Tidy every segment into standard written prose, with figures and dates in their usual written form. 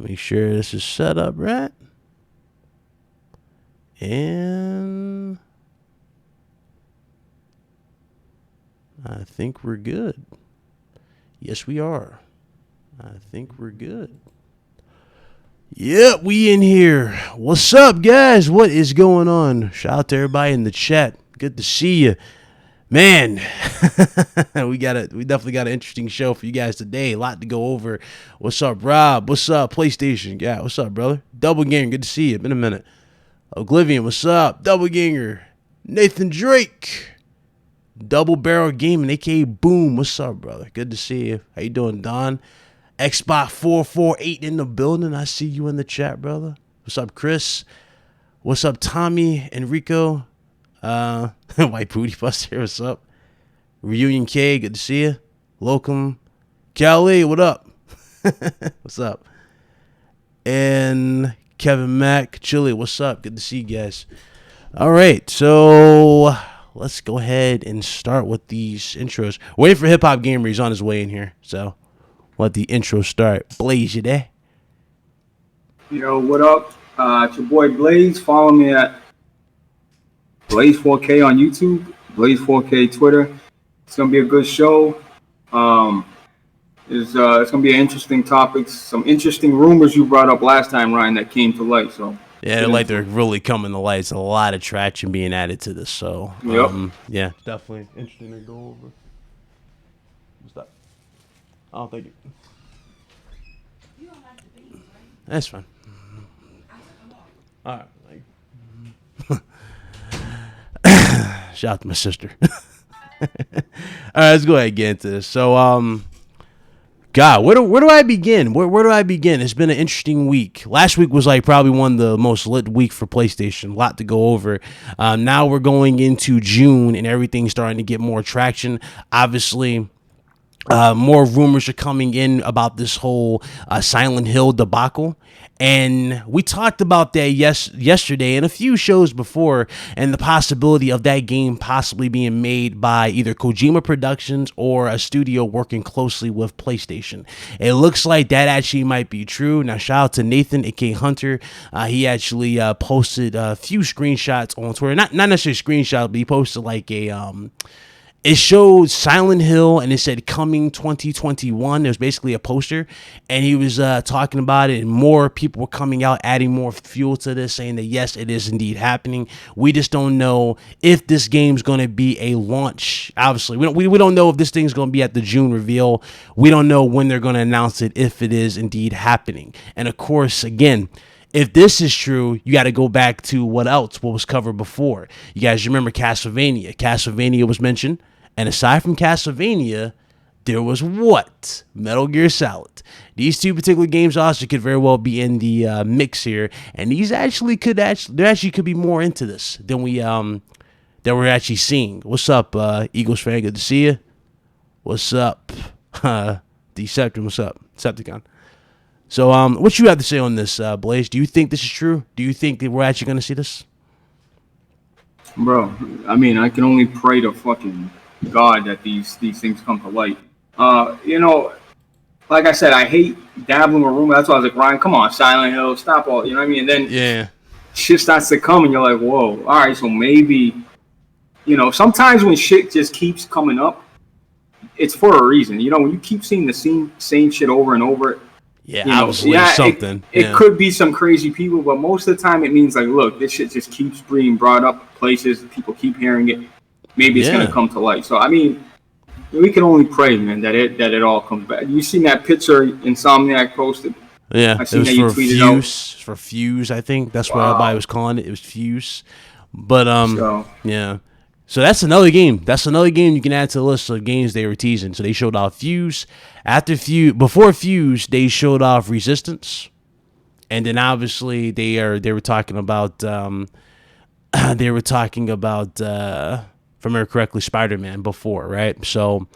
Make sure this is set up right. And I think we're good. Yes, we are. I think we're good. Yep, we in here. What's up, guys? What is going on? Shout out to everybody in the chat. Good to see you. Man, we definitely got an interesting show for you guys today. A lot to go over. What's up, Rob? What's up, PlayStation? Yeah, what's up, brother? Double Ganger, good to see you. Been a minute. Oblivion, what's up? Double Ganger. Nathan Drake. Double Barrel Gaming, aka Boom. What's up, brother? Good to see you. How you doing, Don? Xbox 448 in the building. I see you in the chat, brother. What's up, Chris? What's up, Tommy? Enrico? White Booty Buster, what's up? Reunion K, good to see you. Locum. Cali, what up? What's up? And Kevin Mack, Chili, what's up? Good to see you guys. All right, so let's go ahead and start with these intros. Waiting for Hip Hop Gamer, he's on his way in here, so let the intro start. Blaze, you there? Yo, what up? It's your boy Blaze. Follow me at Blaze 4K on YouTube, Blaze 4K Twitter. It's gonna be a good show. It's gonna be an interesting topics, some interesting rumors you brought up last time, Ryan, that came to light. So yeah, they're really coming to light. It's a lot of traction being added to this. So yeah, definitely interesting to go over. What's that? Oh, thank you. You don't have to be, right? That's fine. All right. Shout out to my sister. All right, let's go ahead and get into this. So, God, where do I begin? Where do I begin? It's been an interesting week. Last week was like probably one of the most lit week for PlayStation. A lot to go over. Now we're going into June and everything's starting to get more traction. Obviously, more rumors are coming in about this whole Silent Hill debacle. And we talked about that yesterday and a few shows before, and the possibility of that game possibly being made by either Kojima Productions or a studio working closely with PlayStation. It looks like that actually might be true. Now, shout out to Nathan, aka Hunter. He actually posted a few screenshots on Twitter. Not necessarily screenshots, but he posted like a it showed Silent Hill and it said coming 2021. It was basically a poster and he was talking about it, and more people were coming out, adding more fuel to this, saying that yes, it is indeed happening. We just don't know if this game's going to be a launch. Obviously, we don't know if this thing's going to be at the June reveal. We don't know when they're going to announce it, if it is indeed happening. And of course, again, if this is true, you got to go back to what was covered before. You guys remember Castlevania. Castlevania was mentioned. And aside from Castlevania, there was what? Metal Gear Solid. These two particular games also could very well be in the mix here. And these could be more into this than we're actually seeing. What's up, Eagles fan? Good to see you. What's up? Decepticon, what's up? Decepticon. So, what you have to say on this, Blaze? Do you think this is true? Do you think that we're actually going to see this? Bro, I mean, I can only pray to fucking God that these things come to light. Like I said, I hate dabbling with rumors. That's why I was like, Ryan, come on, Silent Hill, stop all, you know what I mean? And then shit starts to come and you're like, whoa, all right, so maybe, sometimes when shit just keeps coming up, it's for a reason. When you keep seeing the same shit over and over, something. It could be some crazy people, but most of the time it means like, look, this shit just keeps being brought up places, people keep hearing it. Maybe it's gonna come to light. So I mean, we can only pray, man, that it all comes back. You seen that picture Insomniac posted? Yeah, it was for Fuse. I think that's what everybody was calling it. It was Fuse, but yeah. So that's another game. That's another game you can add to the list of games they were teasing. So they showed off Fuse. Before Fuse, they showed off Resistance, and then obviously they were talking about if I remember correctly, Spider-Man before, right? So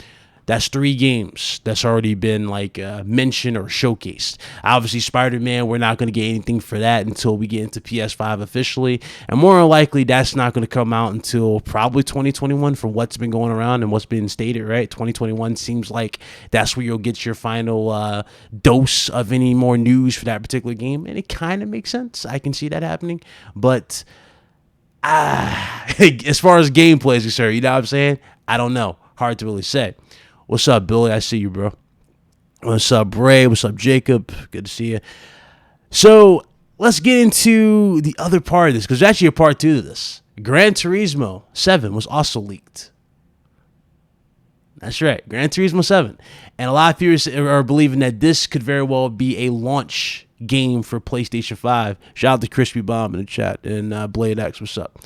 That's 3 games that's already been like mentioned or showcased. Obviously, Spider-Man, we're not going to get anything for that until we get into PS5 officially. And more than likely, that's not going to come out until probably 2021 from what's been going around and what's been stated, right? 2021 seems like that's where you'll get your final dose of any more news for that particular game. And it kind of makes sense. I can see that happening. But as far as gameplay is concerned, you know what I'm saying? I don't know. Hard to really say. What's up, Billy? I see you, bro. What's up, Bray? What's up, Jacob? Good to see you. So let's get into the other part of this, because there's actually a part 2 to this. Gran Turismo 7 was also leaked. That's right, Gran Turismo 7. And a lot of people are believing that this could very well be a launch game for PlayStation 5. Shout out to Crispy Bomb in the chat. And Blade X, what's up?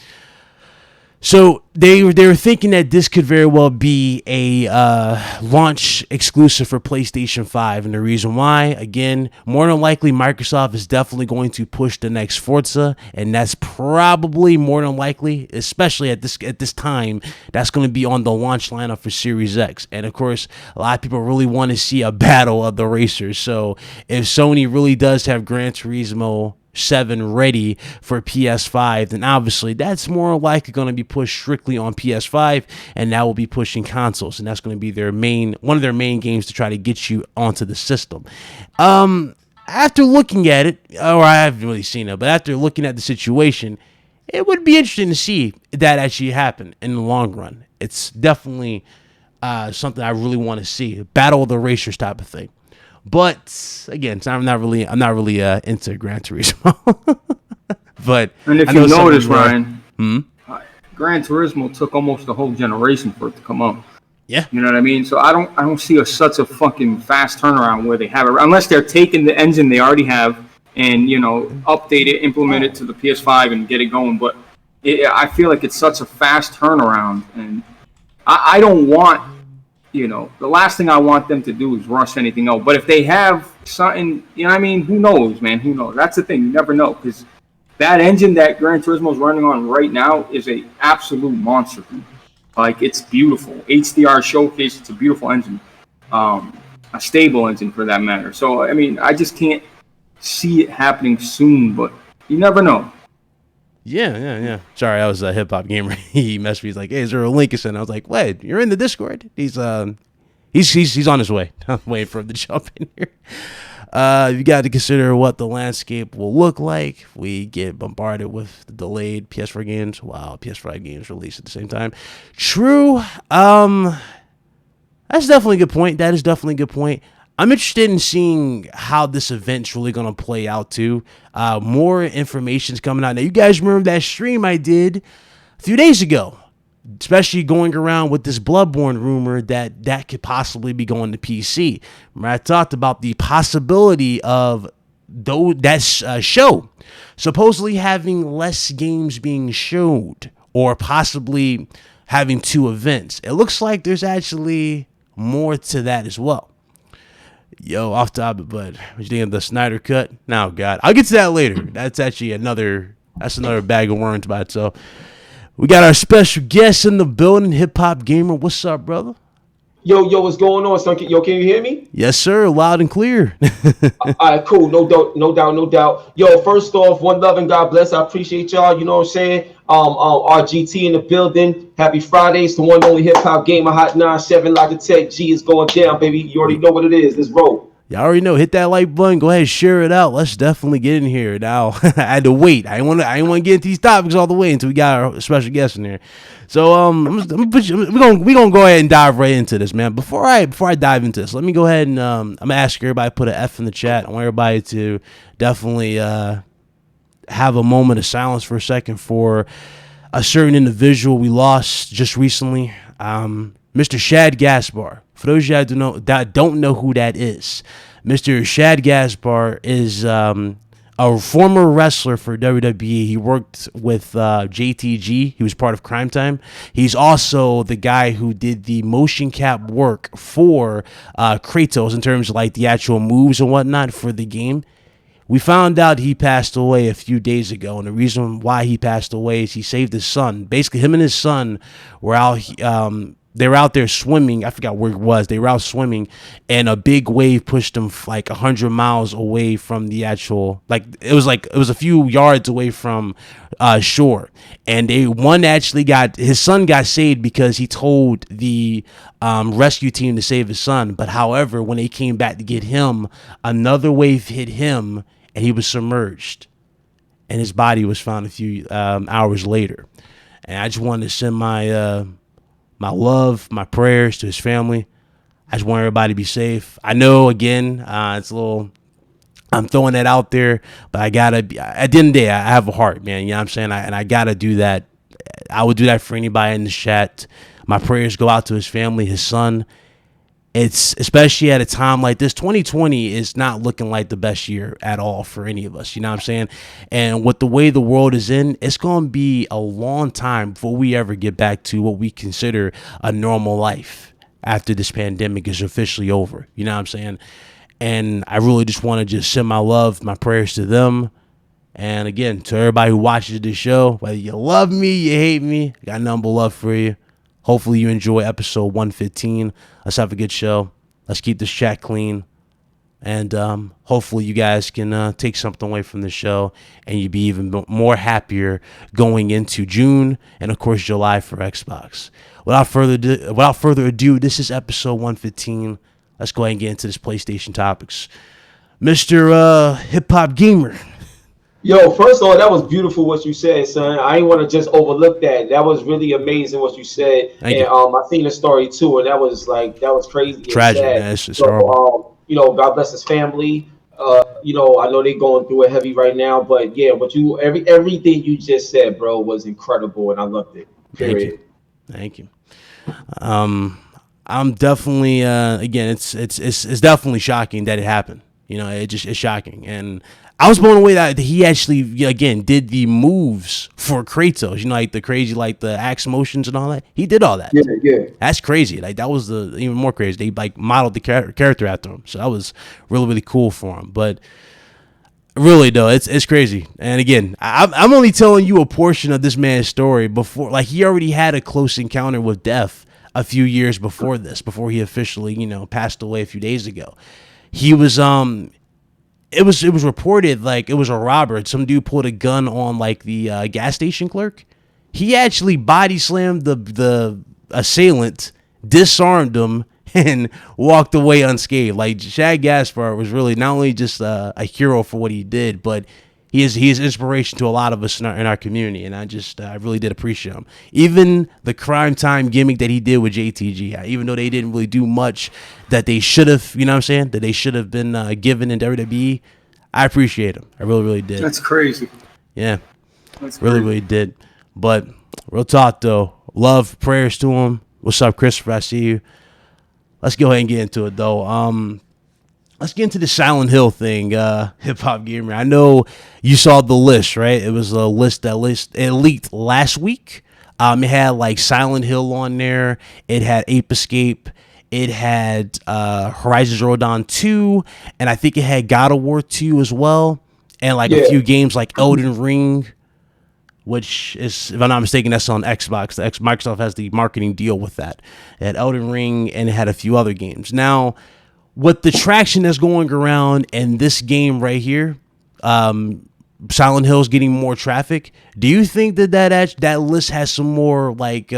So they were thinking that this could very well be a launch exclusive for PlayStation 5, and the reason why, again, more than likely Microsoft is definitely going to push the next Forza, and that's probably more than likely, especially at this time, that's going to be on the launch lineup for Series X. And of course, a lot of people really want to see a battle of the racers. So if Sony really does have Gran Turismo 7 ready for PS5, then obviously that's more likely going to be pushed strictly on PS5, and that will be pushing consoles, and that's going to be one of their main games to try to get you onto the system. After looking at it, or I haven't really seen it, but after looking at the situation, it would be interesting to see that actually happen in the long run. It's definitely something I really want to see, battle of the racers type of thing. But again, I'm not really into Gran Turismo. But and if you notice, Ryan, Gran Turismo took almost the whole generation for it to come up. Yeah, you know what I mean. So I don't see such a fucking fast turnaround where they have it, unless they're taking the engine they already have and update it, implement it to the PS5 and get it going. But I feel like it's such a fast turnaround, and I don't want. The last thing I want them to do is rush anything out. But if they have something, who knows, man? Who knows? That's the thing. You never know, because that engine that Gran Turismo is running on right now is a absolute monster. Like, it's beautiful. HDR showcase. It's a beautiful engine, a stable engine for that matter. So I just can't see it happening soon. But you never know. Yeah. Sorry, I was a hip hop gamer. He messaged me. He's like, "Hey, is there a link?" And I was like, "Wait, you're in the Discord?" He's on his way. I'm waiting for him to jump in here. You got to consider what the landscape will look like if we get bombarded with the delayed PS4 games. Wow, PS5 games released at the same time. True. That's definitely a good point. That is definitely a good point. I'm interested in seeing how this event's really going to play out, too. More information's coming out. Now, you guys remember that stream I did a few days ago, especially going around with this Bloodborne rumor that could possibly be going to PC. Remember, I talked about the possibility of that show supposedly having less games being showed, or possibly having 2 events. It looks like there's actually more to that as well. Yo, off topic, but what you think of the Snyder Cut? No, God, I'll get to that later. That's actually another bag of worms by itself. We got our special guest in the building, Hip Hop Gamer. What's up, brother? Yo, what's going on, son? Yo, can you hear me? Yes, sir. Loud and clear. All right, cool. No doubt. Yo, first off, one love and God bless. I appreciate y'all. You know what I'm saying? RGT in the building. Happy Fridays to one and only Hip Hop Gamer. Hot 97 Logitech G is going down, baby. You already know what it is. Let's roll. Y'all already know. Hit that like button. Go ahead and share it out. Let's definitely get in here. Now, I had to wait. I didn't want to get into these topics all the way until we got our special guest in there. So we're gonna go ahead and dive right into this, man. Before I dive into this, let me go ahead and I'm gonna ask everybody to put an F in the chat. I want everybody to definitely have a moment of silence for a second for a certain individual we lost just recently, Mr. Shad Gaspar. For those of you that don't know who that is, Mr. Shad Gaspar is a former wrestler for WWE. He worked with JTG. He was part of Crime Time. He's also the guy who did the motion cap work for Kratos in terms of like the actual moves and whatnot for the game. We found out he passed away a few days ago, and the reason why he passed away is he saved his son. Basically, him and his son were out they were out there swimming. I forgot where it was. They were out swimming, and a big wave pushed them like 100 miles away from the actual. It was a few yards away from shore. And his son got saved because he told the rescue team to save his son. But however, when they came back to get him, another wave hit him, and he was submerged, and his body was found a few hours later. And I just wanted to send my love, my prayers to his family. I just want everybody to be safe. I know, again, it's a little, I'm throwing that out there, but I gotta be, at the end of the day, I have a heart, man. You know what I'm saying? And I gotta do that. I would do that for anybody in the chat. My prayers go out to his family, his son. It's especially at a time like this. 2020 is not looking like the best year at all for any of us. You know what I'm saying? And with the way the world is in, it's going to be a long time before we ever get back to what we consider a normal life after this pandemic is officially over. You know what I'm saying? And I really just want to just send my love, my prayers to them. And again, to everybody who watches this show, whether you love me, you hate me, I got nothing but love for you. Hopefully you enjoy episode 115. Let's have a good show. Let's keep this chat clean. And hopefully you guys can take something away from the show, and you'll be even more happier going into June and, of course, July for Xbox. Without further ado, this is episode 115. Let's go ahead and get into this PlayStation topics. Mr. Hip Hop Gamer. Yo, first of all, that was beautiful what you said, son. I ain't want to just overlook that. That was really amazing what you said. Thank you. I seen the story too, and that was crazy. Tragic, man. It's horrible. God bless his family. I know they're going through it heavy right now, but yeah, everything you just said, bro, was incredible, and I loved it. Period. Thank you. I'm definitely again, it's definitely shocking that it happened. It's shocking. And I was blown away that he actually, again, did the moves for Kratos. Like the crazy, like the axe motions and all that. He did all that. Yeah. That's crazy. Like that was even more crazy. They modeled the character after him. So that was really, really cool for him. But really though, it's crazy. And again, I'm only telling you a portion of this man's story before. Like he already had a close encounter with death a few years before this, before he officially, passed away a few days ago. He was It was reported like it was a robber. Some dude pulled a gun on like the gas station clerk. He actually body slammed the assailant, disarmed him, and walked away unscathed. Like Shad Gaspard was really not only just a hero for what he did, but he is inspiration to a lot of us in our community. And I really did appreciate him. Even the crime time gimmick that he did with JTG, even though they didn't really do much that they should have, that they should have been given in WWE, I appreciate him. I really, really did. That's crazy. Yeah. That's really, crazy. really did. But real talk though, love, prayers to him. What's up, Christopher? I see you. Let's go ahead and get into it though. Let's get into the Silent Hill thing, Hip Hop Gamer. I know you saw the list, right? It was a list it leaked last week. It had like Silent Hill on there. It had Ape Escape. It had Horizon Zero Dawn 2, and I think it had God of War 2 as well, and like a few games like Elden Ring, which is, if I'm not mistaken, that's on Xbox. Microsoft has the marketing deal with that. It had Elden Ring, and it had a few other games. Now, with the traction that's going around and this game right here, Silent Hill's getting more traffic. Do you think that list has some more like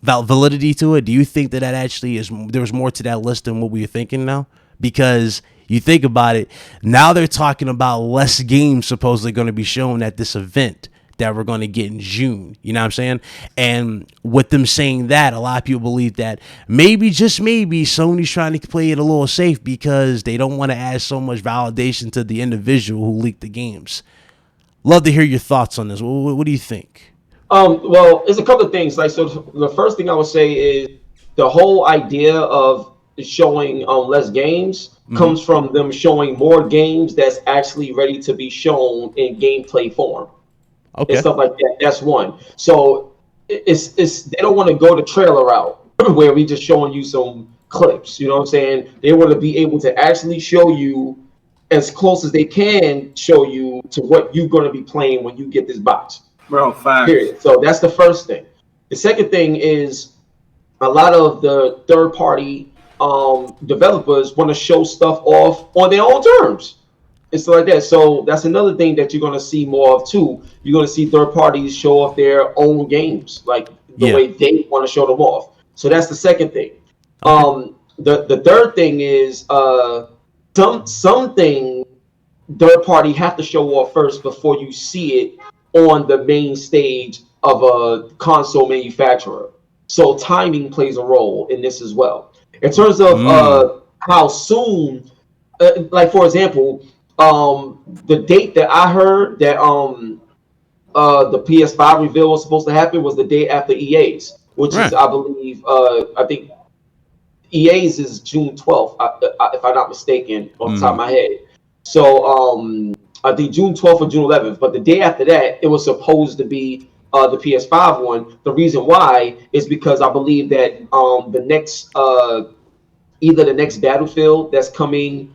validity to it? Do you think that actually there was more to that list than what we were thinking now? Because you think about it, now they're talking about less games supposedly going to be shown at this event that we're going to get in June. You know what I'm saying? And with them saying that, a lot of people believe that maybe, just maybe, Sony's trying to play it a little safe because they don't want to add so much validation to the individual who leaked the games. Love to hear your thoughts on this. What do you think? Well, there's a couple of things. Like, so the first thing I would say is the whole idea of showing less games comes from them showing more games that's actually ready to be shown in gameplay form. Okay. And stuff like that. That's one. So it's they don't want to go the trailer route where we just showing you some clips. You know what I'm saying? They want to be able to actually show you as close as they can show you to what you're going to be playing when you get this box. Bro, fine. Period. So that's the first thing. The second thing is a lot of the third party developers want to show stuff off on their own terms. It's like that. So that's another thing that you're going to see more of too. You're going to see third parties show off their own games, like the way they want to show them off. So that's the second thing. Okay. The third thing is something third party have to show off first before you see it on the main stage of a console manufacturer. So timing plays a role in this as well. In terms of how soon, like for example, the date that I heard that the PS5 reveal was supposed to happen was the day after EA's, which is, I believe, I think EA's is June 12th, if I'm not mistaken, off the top of my head. So I think June 12th or June 11th, but the day after that, it was supposed to be the PS5 one. The reason why is because I believe that the next, either the next Battlefield that's coming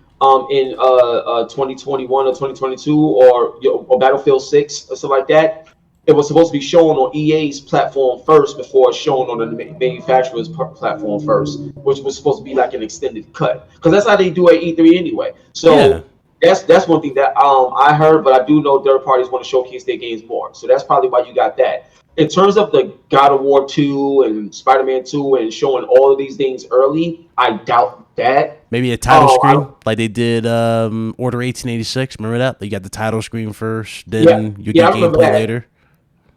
in 2021 or 2022 or Battlefield 6 or something like that, it was supposed to be shown on EA's platform first before it's shown on the manufacturer's platform first, which was supposed to be like an extended cut, because that's how they do at E3 anyway. So that's one thing that I heard, but I do know third parties want to showcase their games more. So that's probably why you got that. In terms of the God of War 2 and Spider-Man 2 and showing all of these things early, I doubt that. Maybe a title screen like they did Order 1886. Remember that? You got the title screen first, then you get gameplay later.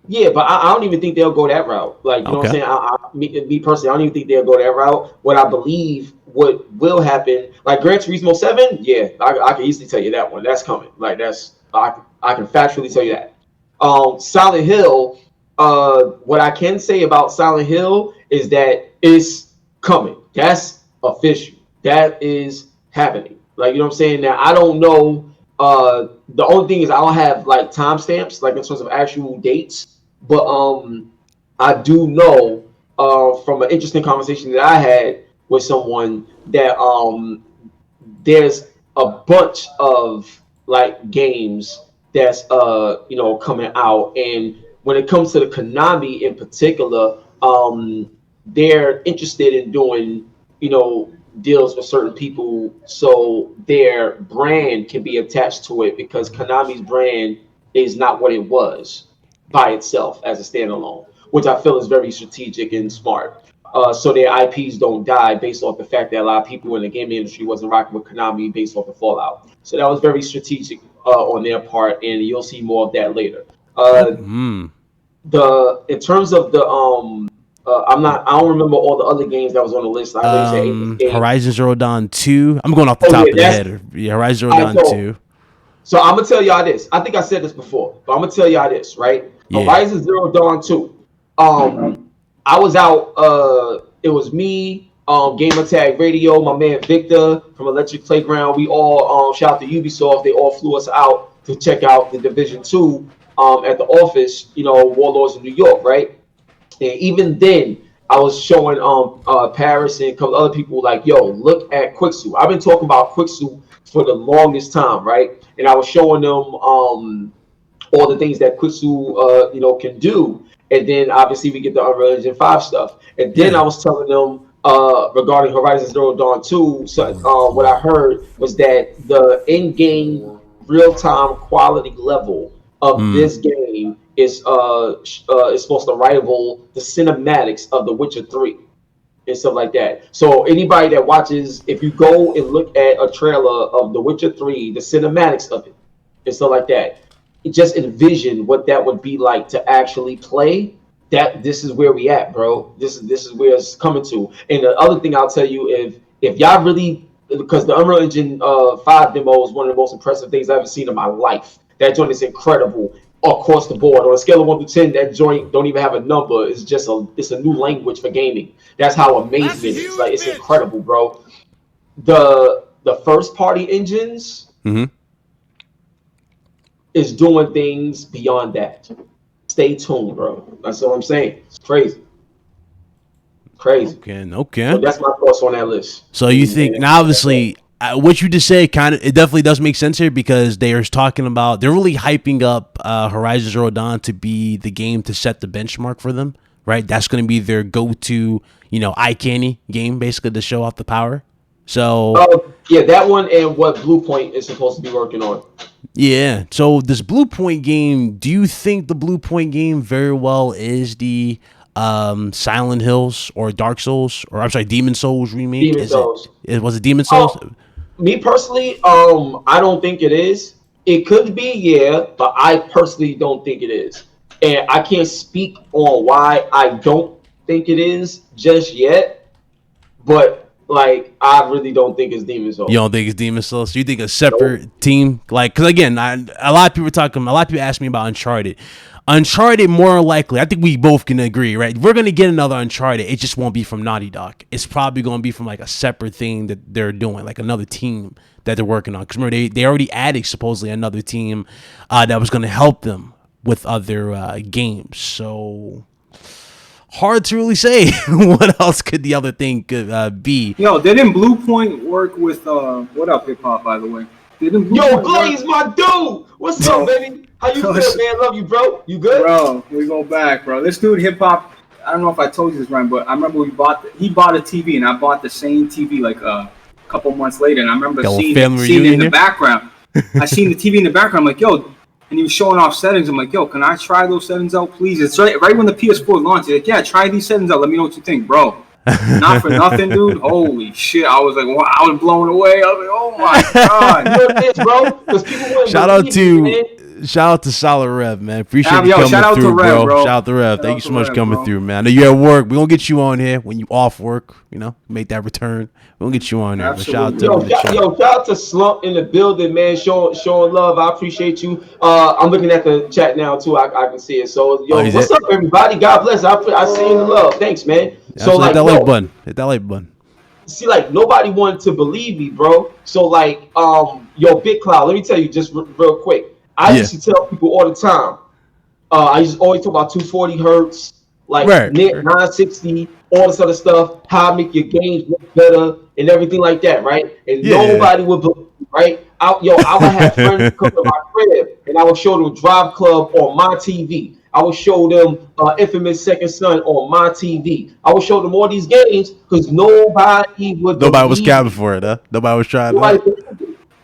Yeah, but I don't even think they'll go that route. Like, you know what I'm saying? Me personally, I don't even think they'll go that route. What I believe what will happen, like Gran Turismo 7, yeah, I can easily tell you that one. That's coming. Like, I can factually tell you that. Silent Hill, what I can say about Silent Hill is that it's coming. That's official. That is happening. Like, you know what I'm saying? Now, I don't know. The only thing is I don't have like timestamps, like in terms of actual dates. But I do know from an interesting conversation that I had with someone that there's a bunch of like games that's coming out, and when it comes to the Konami in particular, they're interested in doing deals with certain people so their brand can be attached to it, because Konami's brand is not what it was by itself as a standalone, which I feel is very strategic and smart. So their IPs don't die based off the fact that a lot of people in the gaming industry wasn't rocking with Konami based off the Fallout. So that was very strategic on their part, and you'll see more of that later. In terms of the I don't remember all the other games that was on the list. I know you said Horizon Zero Dawn 2. I'm going off the top of the head. Yeah, Horizon Zero Dawn 2. So I'm gonna tell y'all this. I think I said this before, but I'm gonna tell y'all this, right? Yeah. Horizon Zero Dawn 2. I was out. It was me, Gamer Tag Radio, my man Victor from Electric Playground. We all shout out to Ubisoft. They all flew us out to check out the Division 2 at the office. Warlords in New York, right? And even then, I was showing Paris and a couple other people like, yo, look at Quixu. I've been talking about Quixu for the longest time, right? And I was showing them all the things that Quixu can do. And then obviously we get the Unreal Engine 5 stuff. And then I was telling them regarding Horizon Zero Dawn 2, so, what I heard was that the in-game real-time quality level of this game is supposed to rival the cinematics of The Witcher 3 and stuff like that. So anybody that watches, if you go and look at a trailer of The Witcher 3, the cinematics of it and stuff like that, just envision what that would be like to actually play. This is where we at, bro. This is where it's coming to. And the other thing I'll tell you, if y'all really, because the Unreal Engine 5 demo is one of the most impressive things I've ever seen in my life. That joint is incredible across the board. On a scale of 1 to 10, that joint don't even have a number. It's just it's a new language for gaming. That's how amazing it is. Like, it's incredible, bro. The first party engines is doing things beyond that. Stay tuned, bro. That's what I'm saying. It's crazy. Okay. So that's my thoughts on that list. So you think now, obviously, what you just said it definitely does make sense here, because they're really hyping up Horizon Zero Dawn to be the game to set the benchmark for them, right? That's going to be their go-to, eye candy game, basically, to show off the power. So yeah, that one and what Bluepoint is supposed to be working on. Yeah. So this Bluepoint game, do you think the Bluepoint game very well is the Silent Hills or Dark Souls, or I'm sorry, Demon Souls remake? Was it Demon Souls? Me personally, I don't think it is. It could be, yeah, but I personally don't think it is. And I can't speak on why I don't think it is just yet. But like, I really don't think it's Demon Souls. You don't think it's Demon Souls? So you think a separate team? Like, because again, a lot of people ask me about Uncharted. Uncharted, more likely, I think we both can agree, right? We're going to get another Uncharted. It just won't be from Naughty Dog. It's probably going to be from like a separate thing that they're doing, like another team that they're working on. Because remember, they already added supposedly another team that was going to help them with other games. So hard to really say what else could the other thing could be. Yo, didn't Bluepoint work with what up, hip hop, by the way? Yo, Blaze, my dude. What's up, baby? How you feel, man? Love you, bro. You good? Bro, we go back, bro. This dude, hip hop. I don't know if I told you this, Ryan, but I remember he bought a TV, and I bought the same TV like a couple months later, and I remember seeing it in the background. I seen the TV in the background. I'm like, yo, and he was showing off settings. I'm like, yo, can I try those settings out, please? It's right when the PS4 launched. He's like, yeah, try these settings out. Let me know what you think, bro. Not for nothing, dude. Holy shit! I was like, wow, I was blown away. I was like, oh my god, you know what it is, bro? Because people Shout out to Solid Rev, man. Appreciate you coming through, bro. Shout out to Rev. Thank you so much for coming through, man. I know you're at work. We're going to get you on here when you off work, make that return. We'll get you on there. But shout out to shout out to Slump in the building, man. Showing love. I appreciate you. I'm looking at the chat now, too. I can see it. So, what's up, everybody? God bless. I see the love. Thanks, man. So, hit that like button. Hit that like button. See, like, nobody wanted to believe me, bro. So, like, Big Cloud, let me tell you just real quick. I used to tell people all the time. I used to always talk about 240 hertz, like 960, all this other stuff, how I make your games look better and everything like that, right? And nobody would believe me, right? I would have friends come to my crib, and I would show them Drive Club on my TV. I would show them Infamous Second Son on my TV. I would show them all these games because nobody was capping for it, huh? Nobody was trying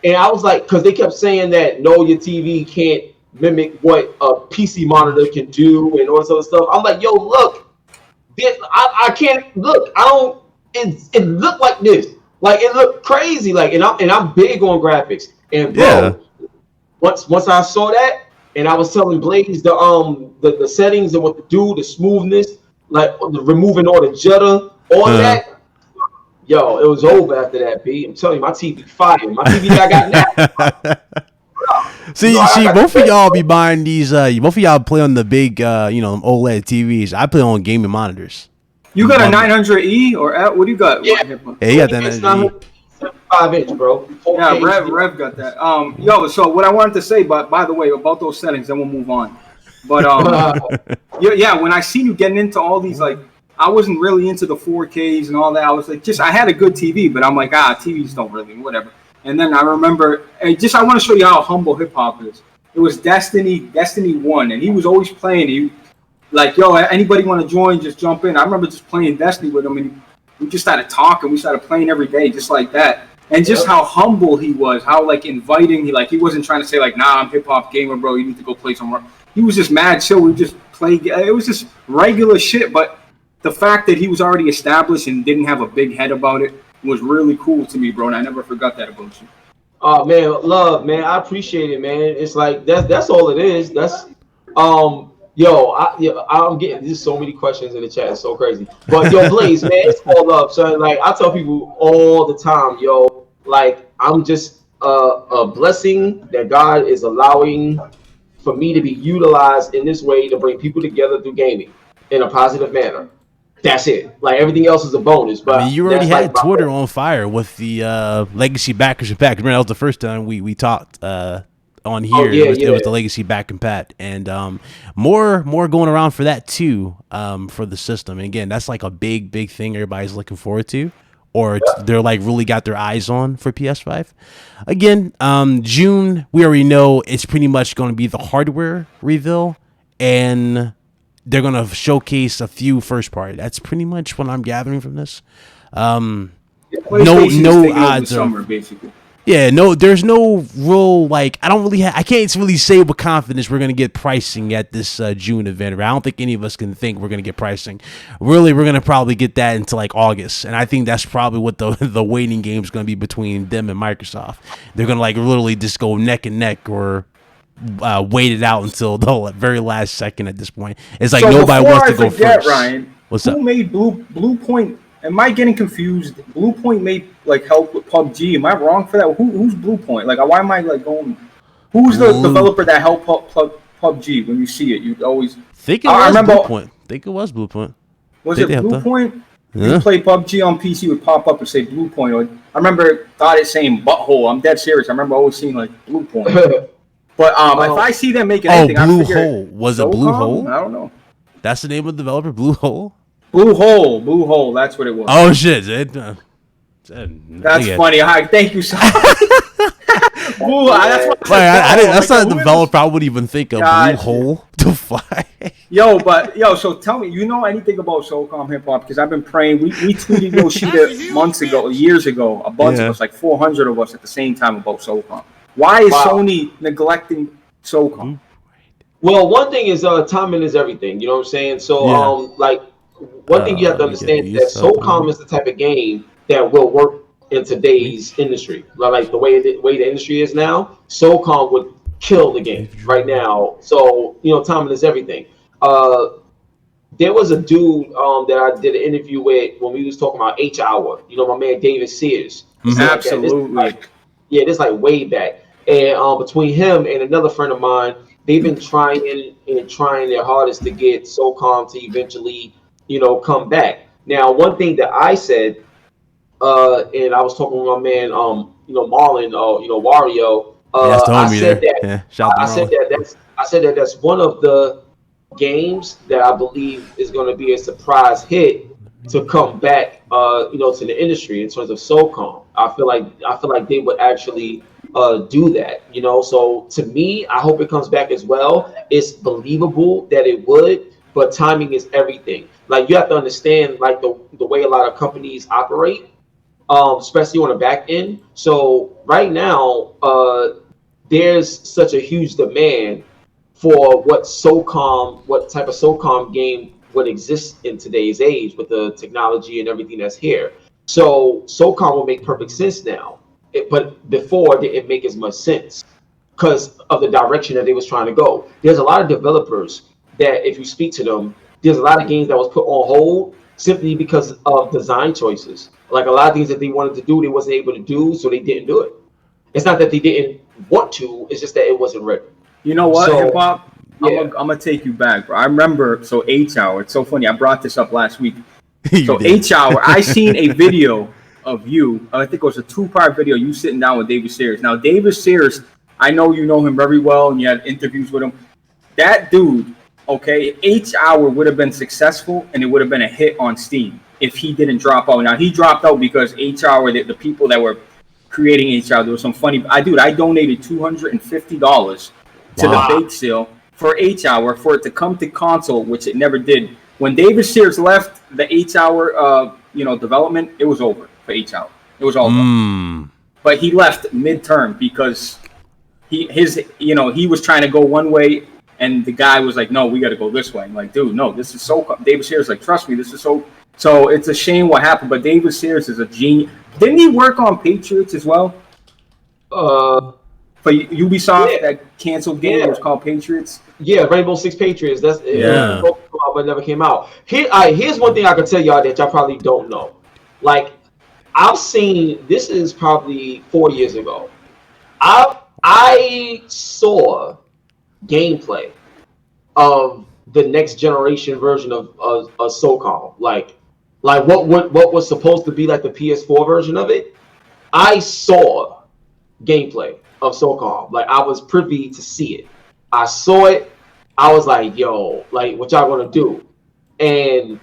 And I was like, because they kept saying that, no, your TV can't mimic what a PC monitor can do and all this other stuff. I'm like, yo, look, I can't look. It looked like this. Like, it looked crazy. Like, and I'm big on graphics. And bro, once I saw that, and I was telling Blaze the settings and what to do, the smoothness, like removing all the jitter, all that. Yo, it was over after that, B. I'm telling you, my TV fire. My TV I got now. See, both of y'all be buying these. Both of y'all play on the big, OLED TVs. I play on gaming monitors. You got a 900E or what do you got? Yeah, you got that 900E. 5-inch, bro. Yeah, Rev got that. So what I wanted to say, by the way, about those settings, then we'll move on. But when I see you getting into all these, like, I wasn't really into the 4Ks and all that. I was like, I had a good TV, but I'm like, TVs don't really, whatever. And then I remember, I want to show you how humble hip hop is. It was Destiny 1, and he was always playing. He like, yo, anybody want to join? Just jump in. I remember just playing Destiny with him, and we just started talking. We started playing every day, just like that. And just how humble he was, how like inviting. He wasn't trying to say like, nah, I'm hip hop gamer, bro. You need to go play somewhere. He was just mad chill. We just played. It was just regular shit, but the fact that he was already established and didn't have a big head about it was really cool to me, bro, and I never forgot that about you. Oh man, love, man. I appreciate it, man. It's like that's all it is. That's I'm getting there's so many questions in the chat. It's so crazy. But yo, Blaze, man, it's all up, son. Like I tell people all the time, yo, like I'm just a blessing that God is allowing for me to be utilized in this way to bring people together through gaming in a positive manner. That's it. Like everything else is a bonus. But I mean, you already had Twitter on fire with the Legacy Backers and Pack. Remember that was the first time we talked on here. It was the Legacy Back and Pat, and more going around for that too, for the system. And again, that's like a big thing everybody's looking forward to, or they're like really got their eyes on for PS5. Again, June, we already know it's pretty much going to be the hardware reveal, and they're gonna showcase a few first party. That's pretty much what I'm gathering from this. No odds summer, basically. Yeah, no, there's no real, like, I can't really say with confidence we're going to get pricing at this June event. I don't think any of us can think we're going to get pricing. Really, we're going to probably get that into, like, August. And I think that's probably what the waiting game is going to be between them and Microsoft. They're going to, like, literally just go neck and neck or wait it out until the very last second at this point. It's like nobody wants to go first. Ryan, what's up? Who made Blue Point? Am I getting confused? Blue Point made like help with PUBG. Am I wrong for that? Who's Blue Point? Like, why am I like going? Who's the developer that helped PUBG? When you see it, you always think it was Blue Point. Think it was Blue Point. Was it Blue Point? Yeah. You play PUBG on PC, would pop up and say Blue Point. Or I remember thought it saying Butthole. I'm dead serious. I remember always seeing like Blue Point. But if I see them making anything, Blue Hole. Was it Blue Hole? I don't know. That's the name of the developer, Blue Hole. Blue Hole, that's what it was. Oh shit! That's funny. Thank you, son. Blue, that's not a developer I would even think of. Blue Hole to fly. So tell me, you know anything about SOCOM hip hop? Because I've been praying. We tweeted Yoshida years ago, a bunch of us, like 400 of us at the same time about SOCOM. Why is Sony neglecting SOCOM? Well, one thing is timing is everything. You know what I'm saying? So one thing you have to understand is that SOCOM is the type of game that will work in today's industry. Like the way the industry is now, SOCOM would kill the game right now. So, timing is everything. There was a dude that I did an interview with when we was talking about H Hour. My man David Sears. Mm-hmm. Absolutely. This like way back. And between him and another friend of mine, they've been trying their hardest to get SOCOM to eventually come back. Now, one thing that I said, and I was talking with my man, Marlon, Wario. I said that that's one of the games that I believe is going to be a surprise hit to come back, to the industry in terms of SOCOM. I feel like they would actually do that. So to me, I hope it comes back as well. It's believable that it would, but timing is everything. Like, you have to understand, like, the way a lot of companies operate, especially on the back end. So right now, there's such a huge demand for what type of SOCOM game would exist in today's age with the technology and everything that's here. So SOCOM will make perfect sense now. But before, it didn't make as much sense because of the direction that they was trying to go. There's a lot of developers that, if you speak to them, there's a lot of games that was put on hold simply because of design choices. Like, a lot of things that they wanted to do, they wasn't able to do, so they didn't do it. It's not that they didn't want to, it's just that it wasn't ready. You know what, hip hop? I'm gonna take you back, bro. I remember, H Hour, it's so funny, I brought this up last week. So H Hour, I seen a video of you, I think it was a 2-part video, you sitting down with David Sears. Now, David Sears, I know you know him very well, and you had interviews with him. That dude, okay, H Hour would have been successful, and it would have been a hit on Steam if he didn't drop out. Now, he dropped out because H Hour, the people that were creating H Hour, there was some funny. I donated $250 to the bake sale for H Hour for it to come to console, which it never did. When David Sears left the H Hour, development, it was over for H Hour. It was all done. But he left midterm because he was trying to go one way. And the guy was like, no, we got to go this way. I'm like, dude, no, this is so... David Sears like, trust me, this is so... So it's a shame what happened, but David Sears is a genius. Didn't he work on Patriots as well? For Ubisoft, that canceled game that was called Patriots? Yeah, Rainbow Six Patriots. That's but never came out. Here's one thing I can tell y'all that y'all probably don't know. Like, I've seen... This is probably 4 years ago. I saw gameplay of the next generation version of SOCOM, like what was supposed to be like the PS4 version of it. I saw gameplay of SOCOM, like I was privy to see it. I saw it. I was like, yo, like, what y'all gonna do? And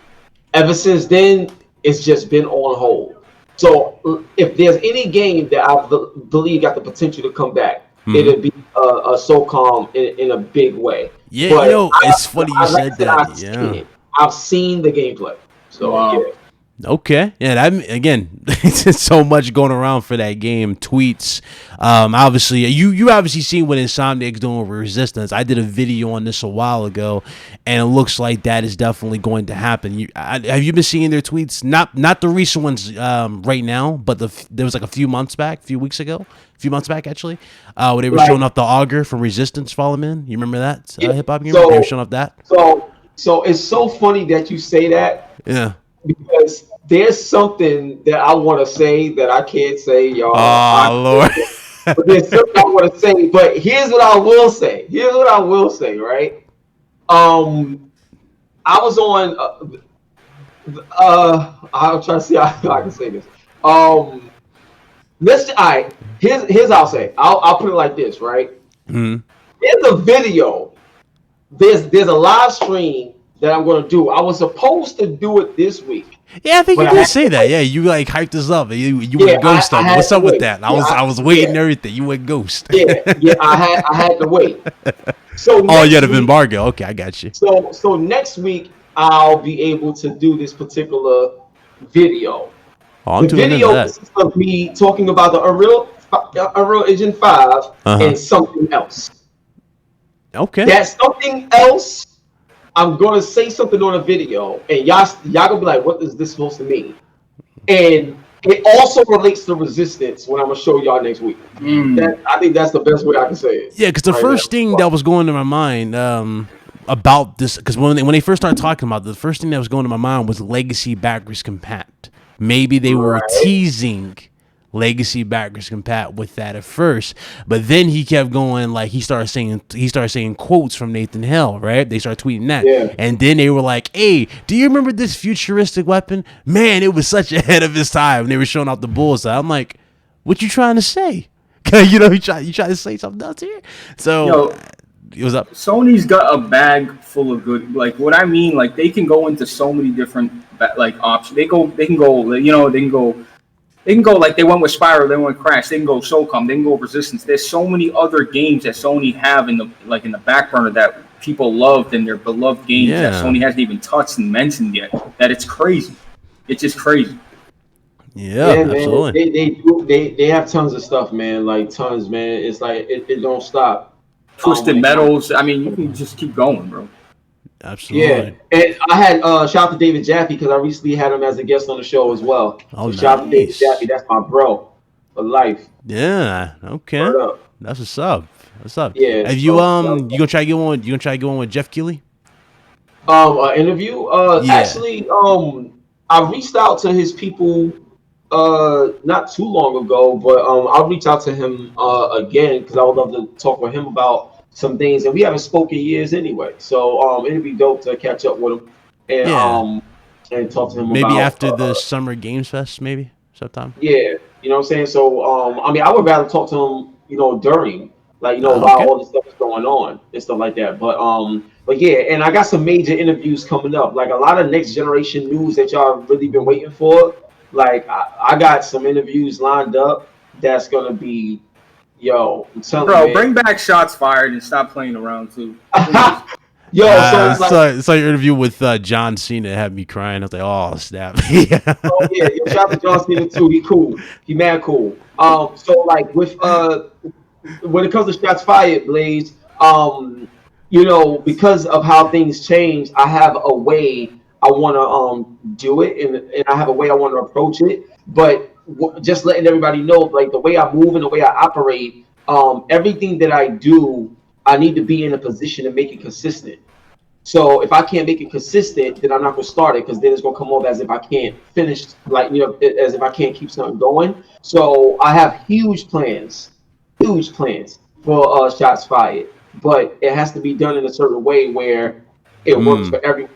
ever since then, it's just been on hold. So if there's any game that I believe got the potential to come back, it'll be a SOCOM in a big way. Yeah, but it's funny you said that. Yeah. I've seen the gameplay. So yeah. Okay, yeah. Again, it's so much going around for that game. Tweets, obviously, you obviously seen what Insomniac's doing with Resistance. I did a video on this a while ago, and it looks like that is definitely going to happen. Have you been seeing their tweets? Not the recent ones right now, but there was like a few months back actually, where they were showing off the auger from Resistance Fallen Man. You remember that hip hop game? They were showing off that. So it's so funny that you say that. Yeah. Because there's something that I want to say that I can't say, y'all. Oh, Lord. But there's something I want to say. But here's what I will say. Right? I was on. I'll try to see how I can say this. All right. Here's I'll say. I'll put it like this, right? Mm-hmm. In the video, there's a live stream that I'm going to do. I was supposed to do it this week. Yeah, I think you did say that. Yeah, you like hyped us up. You went ghost up. What's up with that? I was waiting and everything. You went ghost. Yeah, I had to wait. So you had an embargo. Okay, I got you. So next week I'll be able to do this particular video. Oh, the video is of me talking about the Unreal Engine 5 and something else. Okay. That something else, I'm gonna say something on a video, and y'all gonna be like, "What is this supposed to mean?" And it also relates to Resistance. When I'm gonna show y'all next week. I think that's the best way I can say it. Yeah, because the first thing that was going to my mind about this, because when they first started talking about it, the first thing that was going to my mind was legacy backwards compat. Maybe they were teasing legacy backwards compat with that at first, but then he kept going, like he started saying quotes from Nathan Hale, right? They started tweeting that, and then they were like, "Hey, do you remember this futuristic weapon? Man, it was such ahead of its time." And they were showing off the bullseye. I'm like, "What you trying to say?" you try to say something else here. So, what's up? Sony's got a bag full of good. Like what I mean, like they can go into so many different like options. They can go like they went with Spyro, they went with Crash, they can go SOCOM, they can go Resistance. There's so many other games that Sony have in the back burner that people loved and their beloved games that Sony hasn't even touched and mentioned yet. That it's crazy. It's just crazy. Yeah, absolutely. They have tons of stuff, man. Like tons, man. It's like it don't stop. Twisted Metals. I mean, you can just keep going, bro. Absolutely. Yeah, and I had shout out to David Jaffe because I recently had him as a guest on the show as well. Oh, so shout out to David Jaffe, that's my bro for life. Yeah. Okay. That's what's up. What's up? Yeah. Have you you gonna try to get one? You gonna try to get one with Jeff Keighley? Interview. Actually, I reached out to his people not too long ago, but I'll reach out to him again because I would love to talk with him about some things, and we haven't spoken years anyway, so it'd be dope to catch up with him and talk to him maybe about, after the Summer Games Fest, maybe sometime. Yeah, you know what I'm saying. So I mean, I would rather talk to him, during, like, while all this stuff is going on and stuff like that. But yeah, and I got some major interviews coming up, like a lot of next generation news that y'all really been waiting for. Like I got some interviews lined up that's gonna be. Yo, I'm telling you, man. Bring back Shots Fired and stop playing around too. So your interview with John Cena had me crying. I was like, "Oh snap!" Oh yeah, shout out to John Cena too. He cool. He mad cool. So like with when it comes to Shots Fired, Blaze, because of how things change, I have a way I want to do it, and I have a way I want to approach it, but. Just letting everybody know, like the way I move and the way I operate, everything that I do, I need to be in a position to make it consistent. So if I can't make it consistent, then I'm not gonna start it because then it's gonna come off as if I can't finish, like as if I can't keep something going. So I have huge plans for Shots Fired, but it has to be done in a certain way where it works for everyone.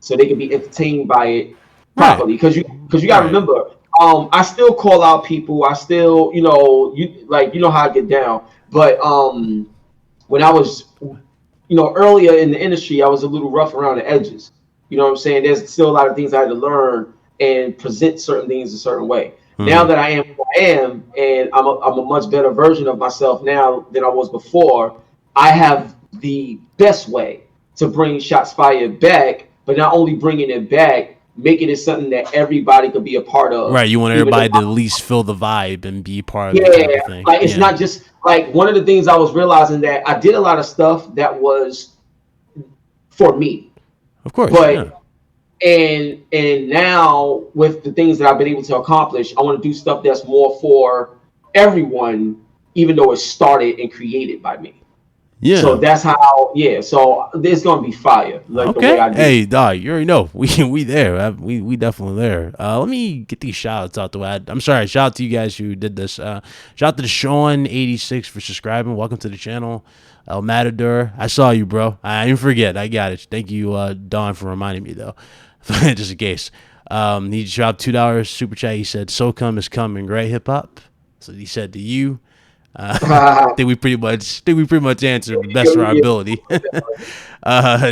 So they can be entertained by it properly. Because you gotta remember. I still call out people. I still, how I get down. But when I was, earlier in the industry, I was a little rough around the edges. You know what I'm saying? There's still a lot of things I had to learn and present certain things a certain way. Now that I am who I am, and I'm a much better version of myself now than I was before, I have the best way to bring Shots Fired back, but not only bringing it back, making it something that everybody could be a part of. Right, you want everybody to at least feel the vibe and be part of the type of thing. Like it's not just like one of the things I was realizing that I did a lot of stuff that was for me. Of course. But and now with the things that I've been able to accomplish, I want to do stuff that's more for everyone, even though it started and created by me. Yeah. So that's how. Yeah. So there's gonna be fire. Like the way I do. Hey, dog, you already know we there. We definitely there. Let me get these shout outs out the way. I'm sorry. Shout out to you guys who did this. Shout out to Sean86 for subscribing. Welcome to the channel. El Matador, I saw you, bro. I didn't forget. I got it. Thank you, Don, for reminding me though. Just in case. He dropped $2 super chat. He said, "So is coming, great hip hop." So he said to you. I think we pretty much answered the best of our ability.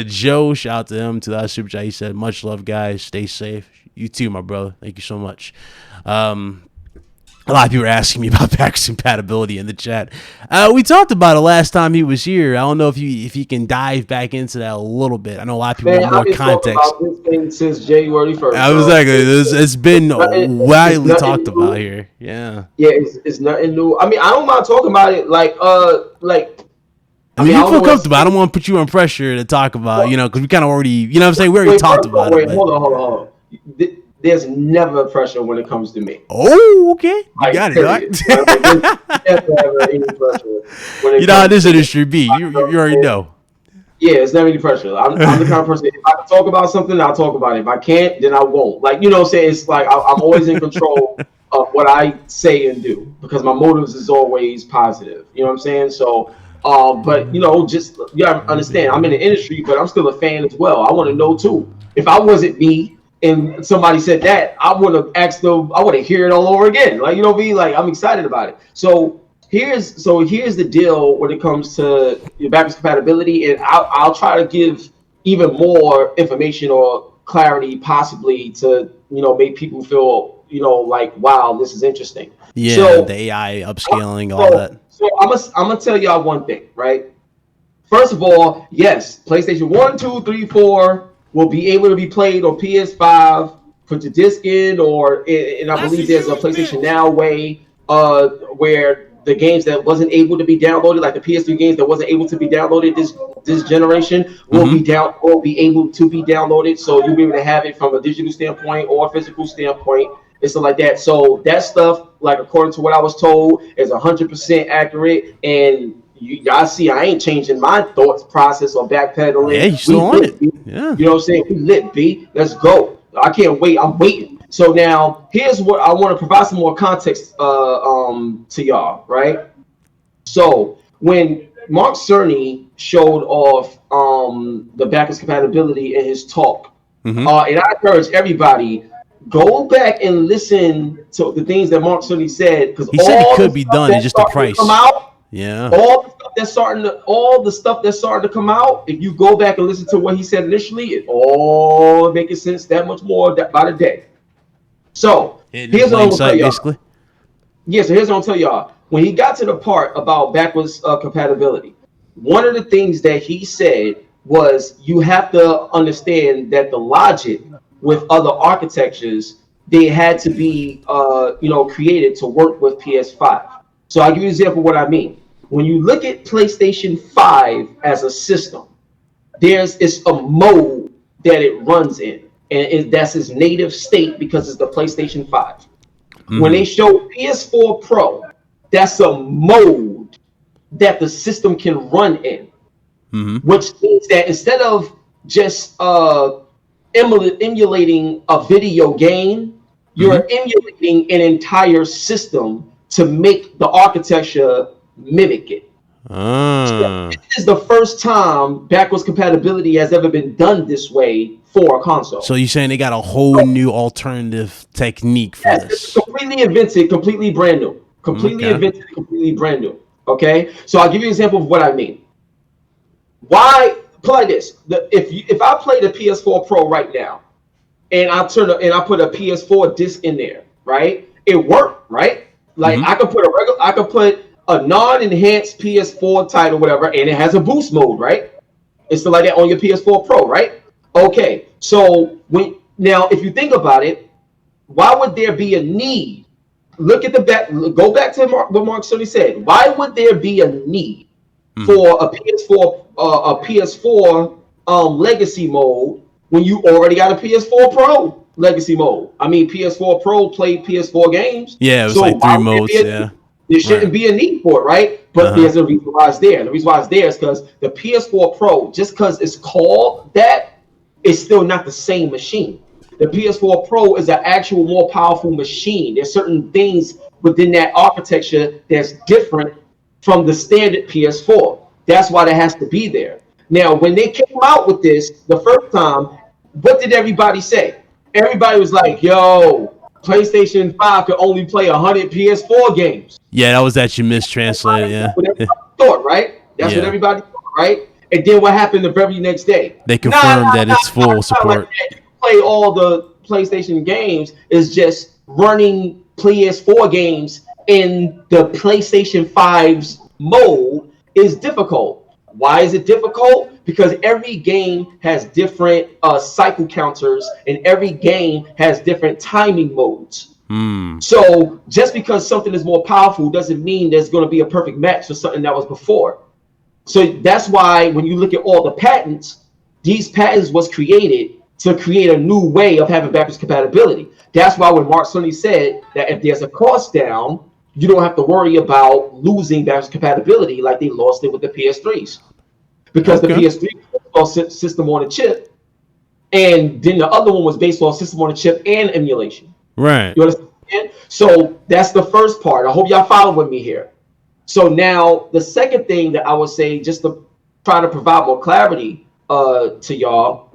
Joe, shout out to him, to that super chat. He said, "Much love, guys. Stay safe." You too, my brother. Thank you so much. A lot of people are asking me about backwards compatibility in the chat. We talked about it last time he was here. I don't know if you can dive back into that a little bit. I know a lot of people want more context. I've been talking about this thing since January 1st. I was like, it's been widely talked about here. Yeah. Yeah, it's nothing new. I mean, I don't mind talking about it. I mean, you feel comfortable. I don't want to put you on pressure to talk about, because we kind of already, you know what I'm saying? We already talked about it. Hold on. There's never pressure when it comes to me. Oh, okay. You got it, dog. You know how this industry be. You already know. Yeah, it's never any pressure. I'm the kind of person, if I can talk about something, I'll talk about it. If I can't, then I won't. Like, you know what I'm saying? It's like I'm always in control of what I say and do because my motives is always positive. You know what I'm saying? So, but, just, you gotta understand, I'm in the industry, but I'm still a fan as well. I want to know, too. If I wasn't me, and somebody said that, I would have asked them, I would have hear it all over again. Like, like I'm excited about it. So here's the deal when it comes to your backwards compatibility, and I'll try to give even more information or clarity possibly to, make people feel, like, wow, this is interesting. Yeah, so, the AI upscaling, all that. So I'm gonna tell y'all one thing, right? First of all, yes, PlayStation 1, 2, 3, 4 will be able to be played on PS5, put your disc in, and I believe there's a PlayStation Now way where the games that wasn't able to be downloaded, like the PS3 games that wasn't able to be downloaded this generation, will be able to be downloaded. So you'll be able to have it from a digital standpoint or a physical standpoint and stuff like that. So that stuff, like according to what I was told, is 100% accurate. And y'all see, I ain't changing my thoughts process or backpedaling. Yeah, you still on it. Yeah. You know what I'm saying? We lit, B. Let's go. I can't wait. I'm waiting. So now, here's what I want to provide some more context to y'all, right? So when Mark Cerny showed off the backwards compatibility in his talk, and I encourage everybody, go back and listen to the things that Mark Cerny said, because he said it could be done. It's just the price. Yeah. All the stuff that's starting to come out, if you go back and listen to what he said initially, it all making sense that much more by the day. So here's what I'm gonna tell y'all. Yeah, so here's what I'm gonna tell y'all. When he got to the part about backwards compatibility, one of the things that he said was you have to understand that the logic with other architectures, they had to be created to work with PS5. So I'll give you an example of what I mean. When you look at PlayStation 5 as a system, it's a mode that it runs in, and that's its native state because it's the PlayStation 5. When they show PS4 Pro, that's a mode that the system can run in, which means that instead of just emulating a video game, you're emulating an entire system to make the architecture mimic it. So this is the first time backwards compatibility has ever been done this way for a console. So you're saying they got a whole new alternative technique for this? It's completely invented, completely brand new. Invented, completely brand new. Okay? So I'll give you an example of what I mean. Why play this? If I play the PS4 Pro right now, and I put a PS4 disc in there, right? It worked, right? Like I could put a non-enhanced PS4 title, whatever, and it has a boost mode, right? It's still like that on your PS4 Pro, right? Okay, so now if you think about it, why would there be a need? Look at the back. Go back to what Mark Sony said. Why would there be a need for a PS4 legacy mode when you already got a PS4 Pro legacy mode? I mean, PS4 Pro played PS4 games. Yeah, it was like 3 modes. Yeah, there shouldn't be a need for it, right? But there's a reason why it's there. The reason why it's there is because the PS4 Pro, just because it's called that, it's still not the same machine. The PS4 Pro is an actual more powerful machine. There's certain things within that architecture that's different from the standard PS4. That's why that has to be there. Now, when they came out with this the first time, what did everybody say? Everybody was like, yo, PlayStation 5 could only play 100 PS4 games. Yeah, that was actually mistranslated. That's what everybody thought, right? That's what everybody thought, right? And then what happened the very next day? They confirmed that it's full support. Like play all the PlayStation games is just running PS4 games in the PlayStation 5's mode is difficult. Why is it difficult? Because every game has different cycle counters and every game has different timing modes. So just because something is more powerful doesn't mean there's going to be a perfect match for something that was before. So that's why when you look at all the patents, these patents was created to create a new way of having backwards compatibility. That's why when Mark Sony said that if there's a cost down, you don't have to worry about losing backwards compatibility like they lost it with the PS3s. Because the PS3 was on system on a chip, and then the other one was based on system on a chip and emulation. Right. You understand? So that's the first part. I hope y'all follow with me here. So now the second thing that I would say, just to try to provide more clarity to y'all,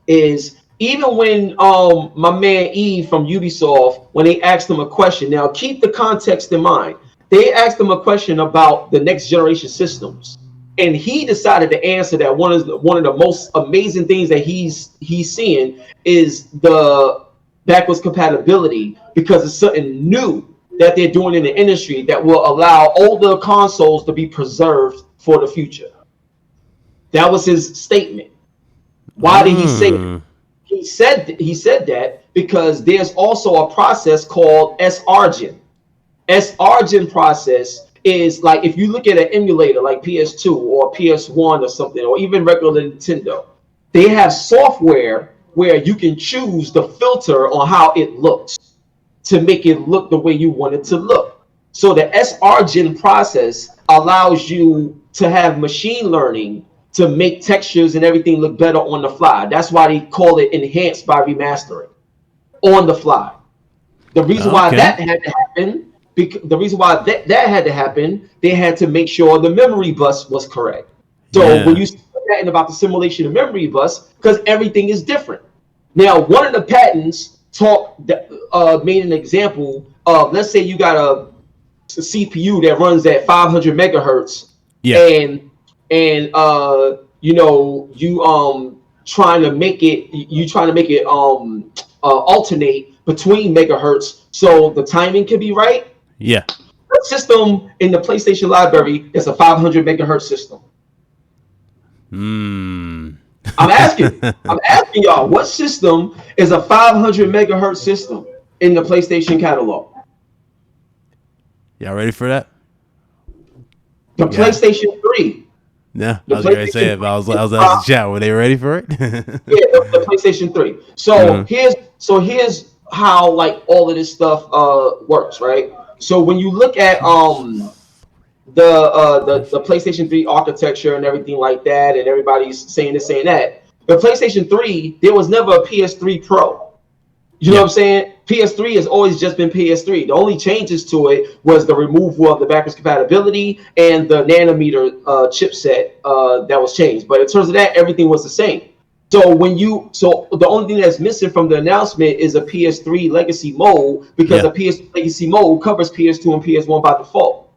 is even when my man E from Ubisoft, when they asked him a question, now keep the context in mind. They asked him a question about the next generation systems, and he decided to answer that one of the most amazing things that he's seeing is the backwards compatibility, because it's something new that they're doing in the industry that will allow older consoles to be preserved for the future. That was his statement. Why did he say that? He said that because there's also a process called sRGen. sRGen process is like, if you look at an emulator like PS2 or PS1 or something, or even regular Nintendo, they have software where you can choose the filter on how it looks to make it look the way you want it to look. So the sRGen process allows you to have machine learning to make textures and everything look better on the fly. That's why they call it enhanced by remastering on the fly. The reason why that had to happen, the reason why that had to happen, they had to make sure the memory bus was correct. So when you say that about the simulation of memory bus, because everything is different. Now, one of the patents made an example of, let's say you got a CPU that runs at 500 megahertz, and you know, you trying to make it alternate between megahertz so the timing can be right. Yeah. What system in the PlayStation library is a 500 megahertz system? I'm asking y'all, what system is a 500 megahertz system in the PlayStation catalog? Y'all ready for that? The PlayStation 3. Yeah, I was going to say it, but I was asking the chat, were they ready for it? The PlayStation 3. So here's how like all of this stuff works, right? So when you look at the PlayStation 3 architecture and everything like that, and everybody's saying this, saying that, the PlayStation 3, there was never a PS3 Pro. You know what I'm saying? PS3 has always just been PS3. The only changes to it was the removal of the backwards compatibility and the nanometer chipset that was changed. But in terms of that, everything was the same. So the only thing that's missing from the announcement is a PS3 legacy mode, because a PS3 legacy mode covers PS2 and PS1 by default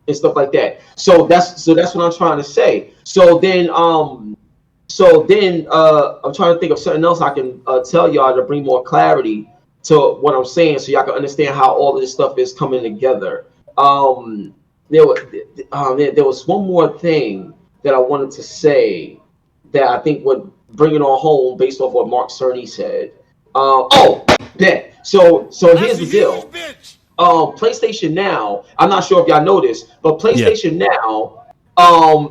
and stuff like that. So that's what I'm trying to say. So then I'm trying to think of something else I can tell y'all to bring more clarity to what I'm saying, so y'all can understand how all of this stuff is coming together. there was one more thing that I wanted to say that I think would bring it on home based off what Mark Cerny said. So here's the deal. PlayStation Now, I'm not sure if y'all know this, but PlayStation Now,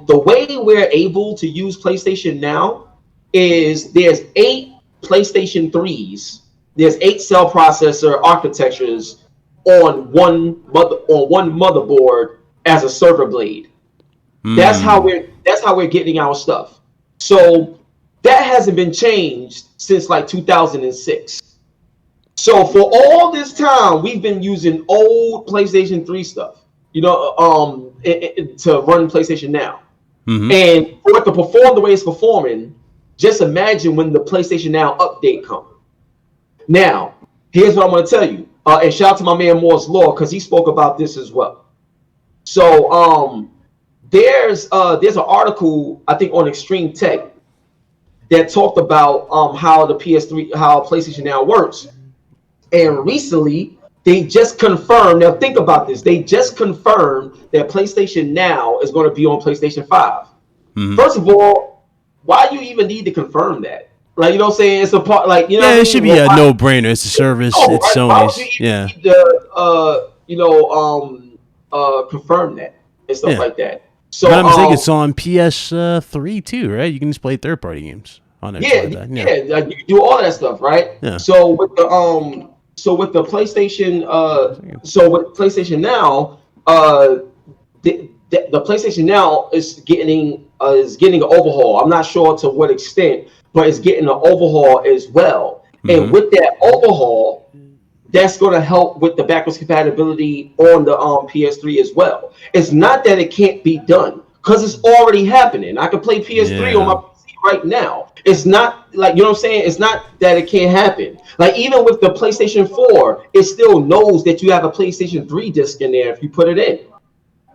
the way we're able to use PlayStation Now is there's 8 PlayStation 3s, there's 8 cell processor architectures on one motherboard as a server blade. That's how we're getting our stuff. So that hasn't been changed since like 2006. So for all this time, we've been using old PlayStation 3 stuff, to run PlayStation Now. And for it to perform the way it's performing, just imagine when the PlayStation Now update comes. Now, here's what I'm going to tell you. And shout out to my man Moore's Law, because he spoke about this as well. So there's an article, I think, on Extreme Tech that talked about how PlayStation Now works. And recently, they just confirmed, now think about this, they just confirmed that PlayStation Now is going to be on PlayStation 5. First of all, why do you even need to confirm that? Like, you know what I'm saying? It's a part, like, you know what I mean? It should be a no-brainer. It's a service. It's Sony's. Need to, confirm that and stuff like that. So, but I'm saying it's on PS3 too, right? You can just play third-party games on it. You can do all that stuff, right? Yeah. So with the PlayStation, with PlayStation Now, the PlayStation Now is getting an overhaul. I'm not sure to what extent, but it's getting an overhaul as well. And with that overhaul, that's going to help with the backwards compatibility on the PS3 as well. It's not that it can't be done, because it's already happening. I can play PS3 on my PC right now. It's not like, you know what I'm saying? It's not that it can't happen. Like, even with the PlayStation 4, it still knows that you have a PlayStation 3 disc in there if you put it in.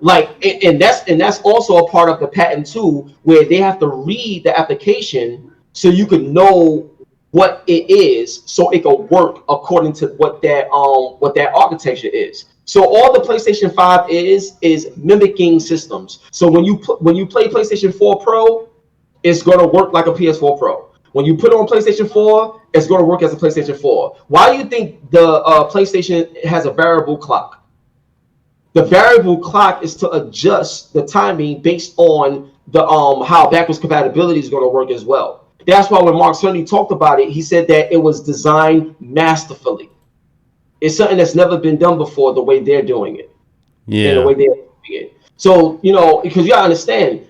Like, and that's also a part of the patent too, where they have to read the application so you can know what it is, so it can work according to what that architecture is. So all the PlayStation 5 is mimicking systems. So when you play PlayStation 4 Pro, it's going to work like a PS4 Pro. When you put it on PlayStation 4, it's going to work as a PlayStation 4. Why do you think the PlayStation has a variable clock? The variable clock is to adjust the timing based on the how backwards compatibility is going to work as well. That's why when Mark Cerny talked about it, he said that it was designed masterfully. It's something that's never been done before, the way they're doing it. Yeah. And the way they're doing it. So, because you gotta understand,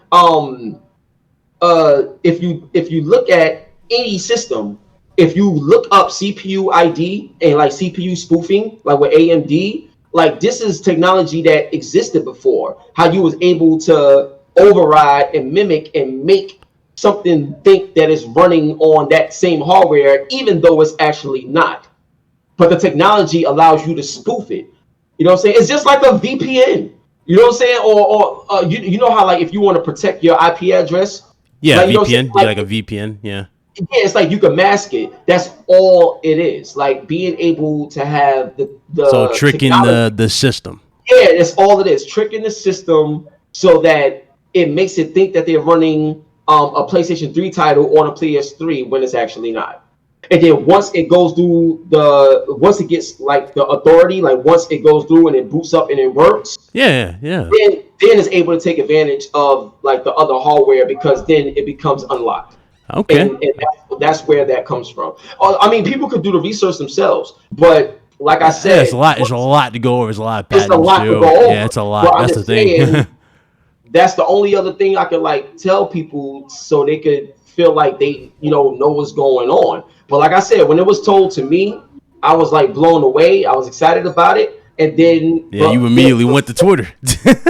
if you look at any system, if you look up CPU ID and like CPU spoofing, like with AMD, like this is technology that existed before. How you was able to override and mimic and make something think that is running on that same hardware, even though it's actually not. But the technology allows you to spoof it. You know what I'm saying? It's just like a VPN. You know what I'm saying? Or you know how, like, if you want to protect your IP address. Yeah, like, VPN. Like a VPN. Yeah. Yeah, it's like you can mask it. That's all it is. Like being able to have the so tricking the system. Yeah, that's all it is. Tricking the system so that it makes it think that they're running a PlayStation 3 title on a PS3 when it's actually not. And then once it goes through once it gets like the authority, like once it goes through and it boots up and it works. Yeah. Then it's able to take advantage of like the other hardware, because then it becomes unlocked. Okay. And that's where that comes from. I mean, people could do the research themselves, but like I said, it's a lot. It's a lot to go over. It's a lot of patents. It's a lot to go over. Yeah, it's a lot. That's the thing. That's the only other thing I could like tell people so they could feel like they know what's going on. But like I said, when it was told to me, I was like blown away. I was excited about it, and then you immediately went to Twitter. The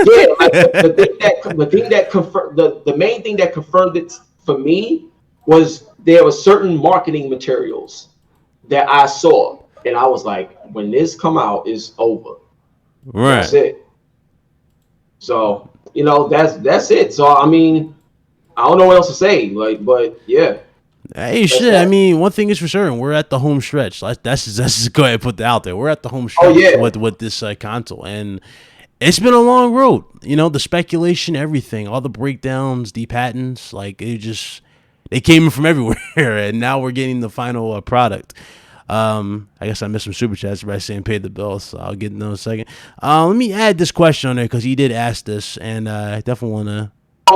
main thing that confirmed it for me was there were certain marketing materials that I saw, and I was like, when this come out, it's over. Right. That's it. So that's it. So I mean, I don't know what else to say. Like, but yeah. Hey, shit. I mean, one thing is for certain, we're at the home stretch. Let's just go ahead and put that out there. We're at the home stretch with this console, and It's been a long road. The speculation, everything, all the breakdowns, the patents, like they came in from everywhere, and now we're getting the final product. I guess I missed some super chats by saying pay the bill, so I'll get in those in a second. Let me add this question on there because he did ask this, and I definitely want to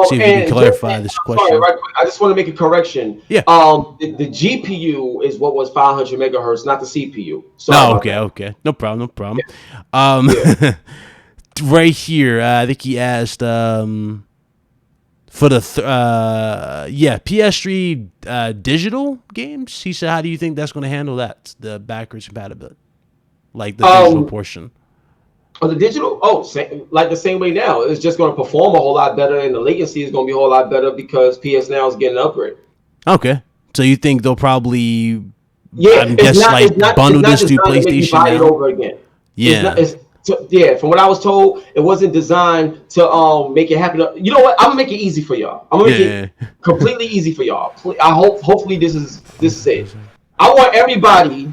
see if we can clarify this question. Sorry, right, I just want to make a correction. Yeah. The GPU is what was 500 megahertz, not the CPU. Okay. No problem. Yeah. Right here, I think he asked for the PS3 digital games. He said, how do you think that's going to handle that, the backwards compatibility, like the digital portion? The digital, like the same way now. It's just going to perform a whole lot better, and the latency is going to be a whole lot better because PS Now is getting an upgrade. Okay, so you think they'll probably, bundle this to PlayStation now? It over again. Yeah. From what I was told, it wasn't designed to make it happen. You know what? I'm gonna make it easy for y'all. I'm gonna make it completely easy for y'all. I hopefully this is it. I want everybody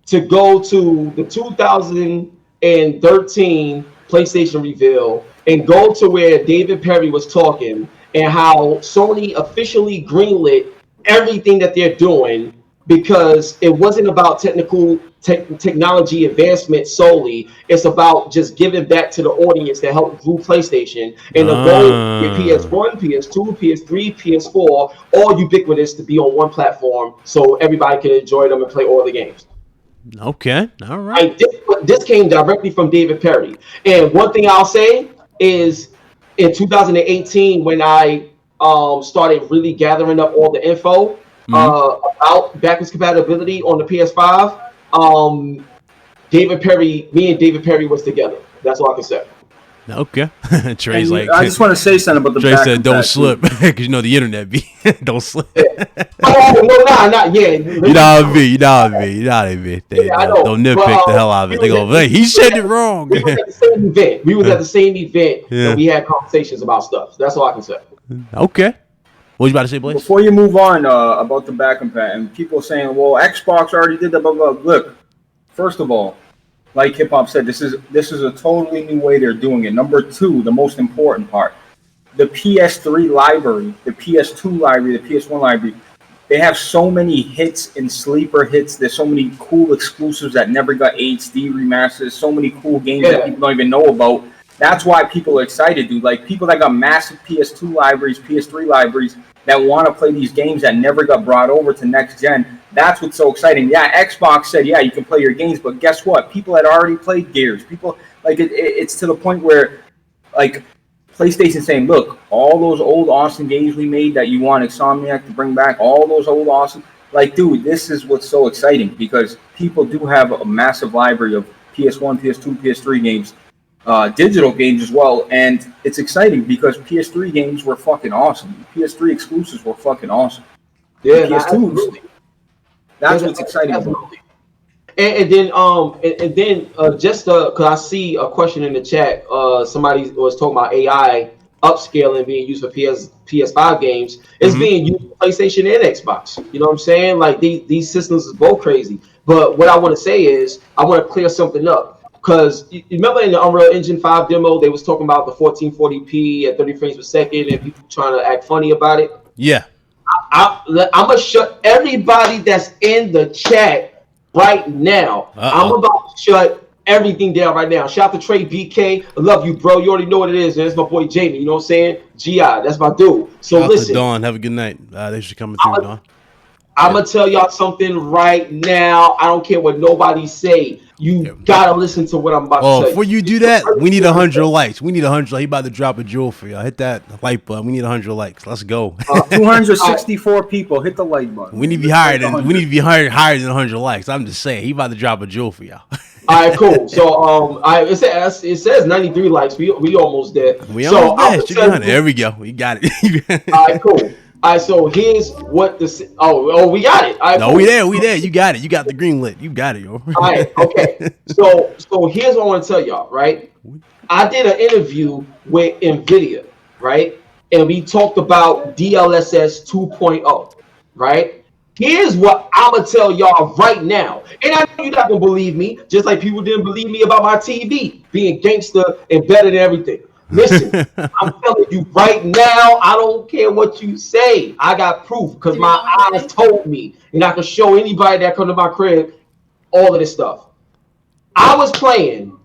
to go to the 2013 PlayStation reveal and go to where David Perry was talking and how Sony officially greenlit everything that they're doing, because it wasn't about technology advancement solely. It's about just giving back to the audience that helped grew PlayStation. And the goal with PS1, PS2, PS3, PS4, all ubiquitous to be on one platform so everybody can enjoy them and play all the games. Okay, all right. This came directly from David Perry. And one thing I'll say is in 2018, when I started really gathering up all the info about backwards compatibility on the PS5, me and David Perry was together. That's all I can say. Okay. Trey's like, I just want to say something about the Trey said don't slip, because the internet be don't slip. Not yet. You know what I mean. They'll nitpick the hell out of it. They go, hey, he said it wrong. We was at the same event. At the same event and we had conversations about stuff. That's all I can say. Okay. What you about to say, Blaze? Before you move on about the back and people saying, well, Xbox already did that, blah, blah, blah. Look, first of all, like Hip Hop said, this is a totally new way they're doing it. Number two, the most important part, the PS3 library, the PS2 library, the PS1 library, they have so many hits and sleeper hits. There's so many cool exclusives that never got HD remasters, so many cool games that people don't even know about. That's why people are excited, dude. Like, people that got massive PS2 libraries, PS3 libraries, that want to play these games that never got brought over to next gen. That's what's so exciting. Yeah, Xbox said, you can play your games, but guess what? People had already played Gears. People, like, it's to the point where, like, PlayStation saying, look, all those old awesome games we made that you want Insomniac to bring back, all those old awesome, like, dude, this is what's so exciting, because people do have a massive library of PS1, PS2, PS3 games, digital games as well, and it's exciting because PS3 games were fucking awesome. PS3 exclusives were fucking awesome. Yeah, PS2s. That's what's exciting. And then just because I see a question in the chat, somebody was talking about AI upscaling being used for PS5 games. It's being used for PlayStation and Xbox. You know what I'm saying? Like, these systems is both crazy. But what I want to say is I want to clear something up. Because you remember in the Unreal Engine 5 demo, they was talking about the 1440p at 30 frames per second and people trying to act funny about it. Yeah. I'm going to shut everybody that's in the chat right now. I'm about to shut everything down right now. Shout out to Trey BK. I love you, bro. You already know what it is. That's my boy Jamie. You know what I'm saying? G.I. That's my dude. So listen. Dawn, have a good night. Thanks for coming through, Dawn. I'm going to tell y'all something right now. I don't care what nobody say. You got to listen to what I'm about to say. Before you do that, we need 100 likes. We need 100. He about to drop a jewel for y'all. Hit that like button. We need 100 likes. Let's go. 264 people. Hit the like button. We need to be higher than 100 likes. I'm just saying. He about to drop a jewel for y'all. All right, cool. So it says 93 likes. We almost there. We almost there. There we go. We got it. All right, cool. All right, so here's what we got it. Right, we there. You got it. You got the green lit. You got it, yo. All right, okay. So here's what I want to tell y'all, right? I did an interview with NVIDIA, right? And we talked about DLSS 2.0, right? Here's what I'ma tell y'all right now. And I know you're not gonna believe me, just like people didn't believe me about my TV being gangster and better than everything. Listen, I'm telling you right now, I don't care what you say. I got proof because my eyes told me, and I can show anybody that come to my crib all of this stuff. I was playing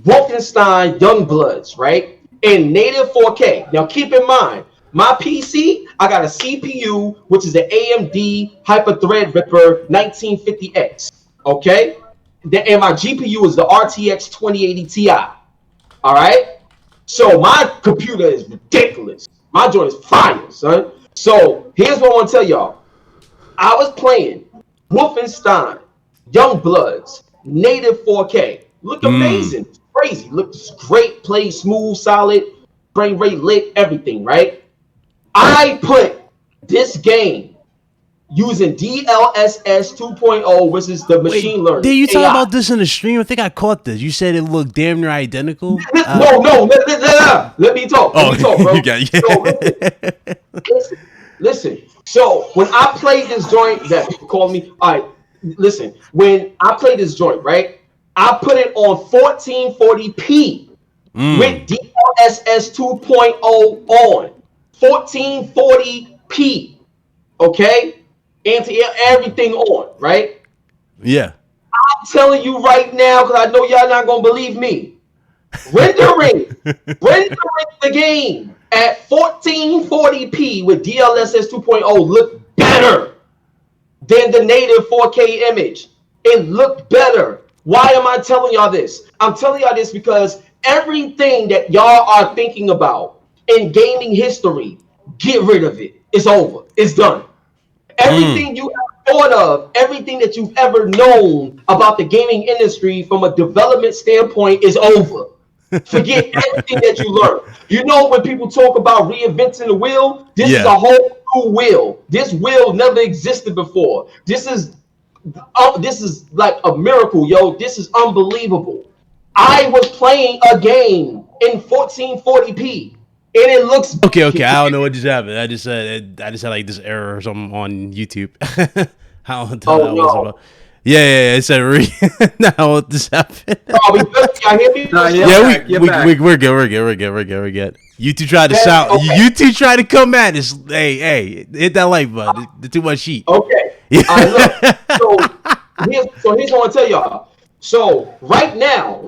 Wolfenstein Youngbloods, right? In native 4K. Now keep in mind, my PC, I got a CPU, which is the AMD Hyper Threadripper 1950X. Okay? And my GPU is the RTX 2080 Ti. All right? So my computer is ridiculous. My joint is fire, son. So here's what I want to tell y'all. I was playing Wolfenstein Youngbloods native 4K. Looked amazing. Crazy. Looked great. Played smooth, solid, frame rate lit, everything, right? I put this game using DLSS 2.0, which is the machine learning. Did you talk about this in the stream? I think I caught this. You said it looked damn near identical. No. Let me talk. Let me talk, bro. You got it. So, listen. So when I played this joint, that people call me. All right, listen. When I played this joint, right, I put it on 1440p with DLSS 2.0 on 1440p. Okay. Everything on, right? Yeah. I'm telling you right now, because I know y'all not gonna believe me. Rendering the game at 1440p with DLSS 2.0 looked better than the native 4K image. It looked better. Why am I telling y'all this? I'm telling y'all this because everything that y'all are thinking about in gaming history, get rid of it. It's over. It's done. Everything you ever thought of, everything that you've ever known about the gaming industry from a development standpoint is over. Forget everything that you learned. You know, when people talk about reinventing the wheel, this is a whole new wheel. This wheel never existed before. This is like a miracle, yo. This is unbelievable. I was playing a game in 1440p. And it looks okay. I don't know what just happened. I just had like this error or something on YouTube. I don't know what was about. Yeah. It said now what just happened. Oh, we good? Y'all hear me? We're good. You two tried to sound. Okay. You two tried to come at us. Hey, hit that like button. It's too much heat. Okay. Look. So here's what I want to tell y'all. So right now,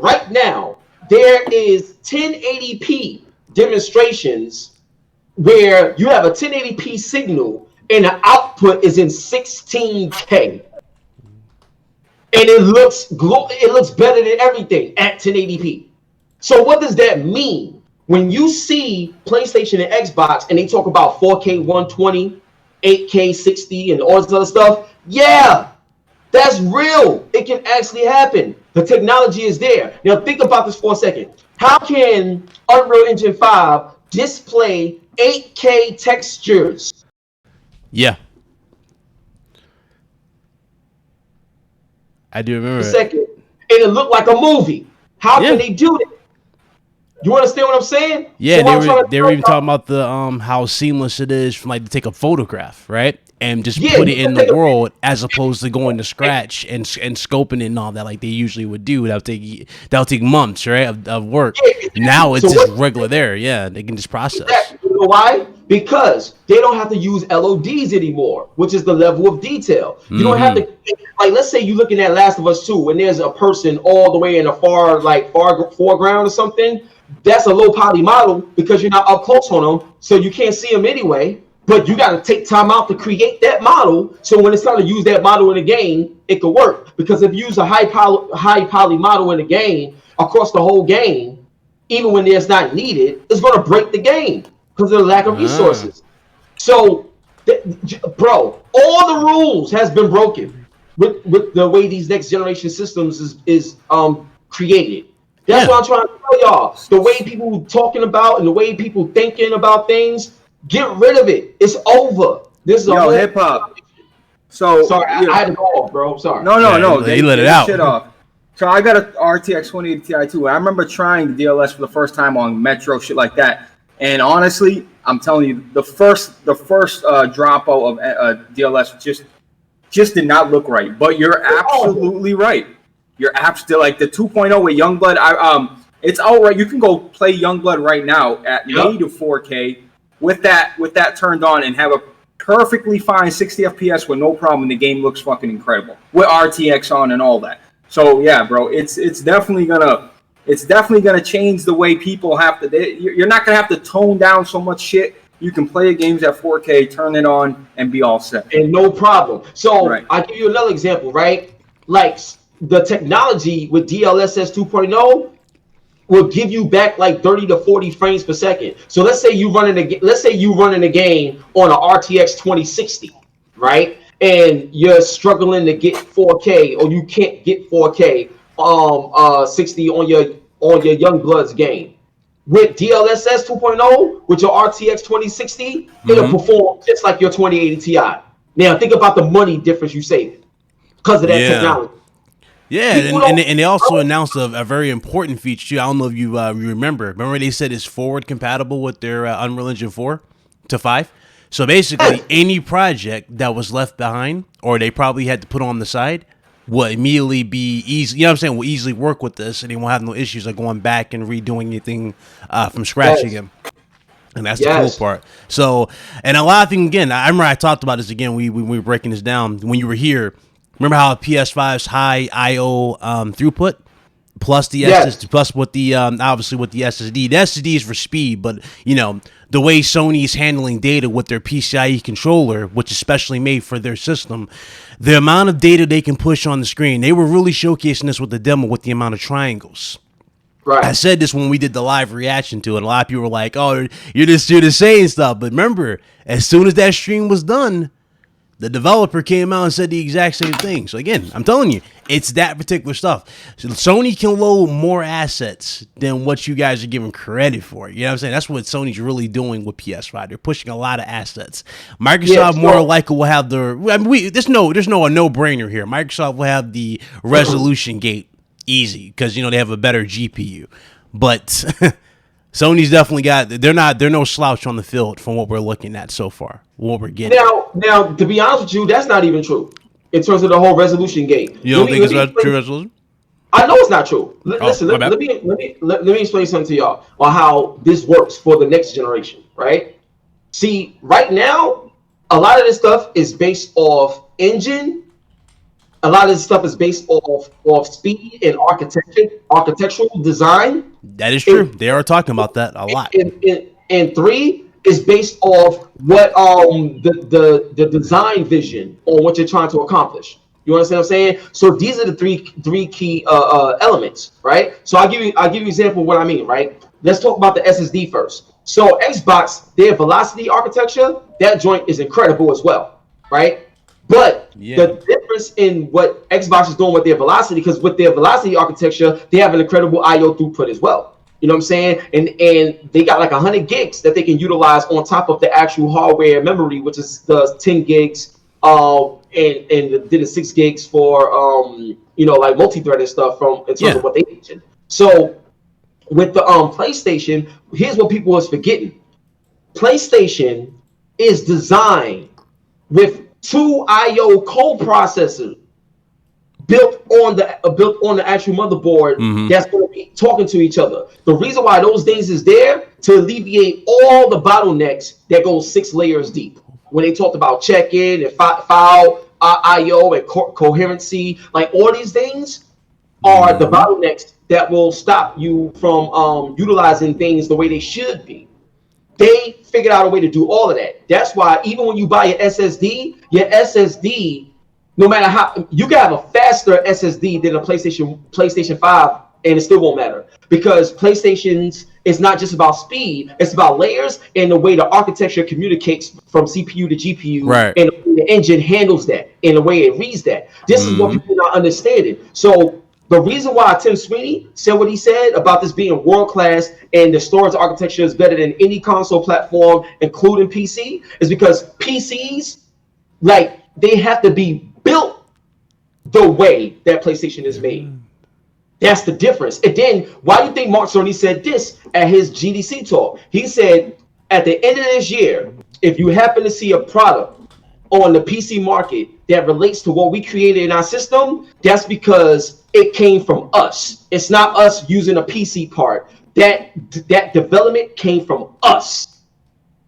there is 1080p demonstrations where you have a 1080p signal and the output is in 16K. And it looks better than everything at 1080p. So what does that mean? When you see PlayStation and Xbox and they talk about 4K 120, 8K 60 and all this other stuff, yeah, that's real. It can actually happen. The technology is there. Now think about this for a second. How can Unreal Engine 5 display 8K textures? Yeah. I do remember. Second, and it looked like a movie. How can they do that? You understand what I'm saying? Yeah, so they were even talking about the how seamless it is from like to take a photograph, right? And just put it in the world as opposed to going to scratch and scoping it and all that like they usually would do. That'll take months, right, of work. Now it's just regular there. Yeah, they can just process. Exactly. You know why? Because they don't have to use LODs anymore, which is the level of detail. You don't have to, like, let's say you're looking at Last of Us 2 and there's a person all the way in a far foreground or something. That's a low poly model because you're not up close on them, so you can't see them anyway. But you got to take time out to create that model, so when it's time to use that model in a game, it could work. Because if you use a high poly model in a game across the whole game, even when it's not needed, it's going to break the game because of the lack of resources. So, bro, all the rules has been broken with the way these next generation systems is created. That's what I'm trying to tell y'all. The way people talking about and the way people thinking about things, get rid of it. It's over. This is a hip hop. So sorry, I had to go off, bro. Sorry. No. They let it out. Shit off. So I got a RTX 2080 Ti too. I remember trying the DLS for the first time on Metro, shit like that. And honestly, I'm telling you, the first dropout of DLS just did not look right. But you're absolutely right. You're absolutely like the 2.0 with Youngblood. It's all right. You can go play Youngblood right now at native 4K with that turned on and have a perfectly fine 60 FPS with no problem. The game looks fucking incredible with RTX on and all that. So yeah, bro, it's definitely gonna change the way people have to. You're not gonna have to tone down so much shit. You can play games at 4K, turn it on, and be all set. And no problem. So I'll give you another example, right? Like the technology with DLSS 2.0 will give you back like 30 to 40 frames per second. So let's say you running a game on an RTX 2060, right? And you're struggling to get 4K, or you can't get 4K 60 on your Youngbloods game. With DLSS 2.0, with your RTX 2060, it'll perform just like your 2080 Ti. Now think about the money difference you save because of that technology. Yeah, and they also announced a very important feature too. I don't know if you remember. Remember they said it's forward compatible with their Unreal Engine 4 to 5. So basically, any project that was left behind or they probably had to put on the side will immediately be easy. You know what I'm saying? Will easily work with this, and they won't have no issues like going back and redoing anything from scratch again. And that's the cool part. So, and a lot of things, again, I remember I talked about this again. We were breaking this down when you were here. Remember how PS5's high I/O throughput, plus the SSD, plus with the obviously with the SSD. The SSD is for speed, but you know the way Sony's handling data with their PCIe controller, which is specially made for their system, the amount of data they can push on the screen. They were really showcasing this with the demo with the amount of triangles. Right. I said this when we did the live reaction to it. A lot of people were like, "Oh, you're just saying stuff." But remember, as soon as that stream was done, the developer came out and said the exact same thing. So again, I'm telling you, it's that particular stuff. So Sony can load more assets than what you guys are giving credit for. You know what I'm saying? That's what Sony's really doing with PS5. They're pushing a lot of assets. Microsoft more likely will have there's no no-brainer here. Microsoft will have the resolution gate easy because they have a better GPU. But Sony's definitely they're no slouch on the field from what we're looking at so far. What we're getting now, to be honest with you, that's not even true in terms of the whole resolution game. You don't think it's true resolution? I know it's not true. Listen, let me explain something to y'all on how this works for the next generation. Right? See, right now, a lot of this stuff is based off engine. A lot of this stuff is based off speed and architectural design. That is true. They are talking about that a lot. And 3 is based off what the design vision on what you're trying to accomplish. You understand what I'm saying? So these are the three key elements, right? So I'll give you an example of what I mean, right? Let's talk about the SSD first. So Xbox, their velocity architecture, that joint is incredible as well, right? But the difference in what Xbox is doing with their velocity, because with their velocity architecture, they have an incredible I/O throughput as well. You know what I'm saying? And they got like 100 gigs that they can utilize on top of the actual hardware memory, which is the 10 gigs, and then the 6 gigs for like multi-threaded stuff in terms of what they mentioned. So with the PlayStation, here's what people was forgetting: PlayStation is designed with 2 I/O co-processors built on the actual motherboard that's going to be talking to each other. The reason why those things is there to alleviate all the bottlenecks that go 6 layers deep. When they talked about check-in and file I/O and coherency, like all these things are the bottlenecks that will stop you from utilizing things the way they should be. They figured out a way to do all of that. That's why even when you buy your SSD, no matter how, you can have a faster SSD than a PlayStation 5, and it still won't matter. Because PlayStation's is not just about speed, it's about layers and the way the architecture communicates from CPU to GPU, and the engine handles that, and the way it reads that. This is what people are not understanding. So the reason why Tim Sweeney said what he said about this being world-class and the storage architecture is better than any console platform, including PC, is because PCs, they have to be built the way that PlayStation is made. That's the difference. And then why do you think Mark Cerny said this at his GDC talk? He said, at the end of this year, if you happen to see a product on the PC market that relates to what we created in our system, that's because it came from us. It's not us using a PC part. That development came from us.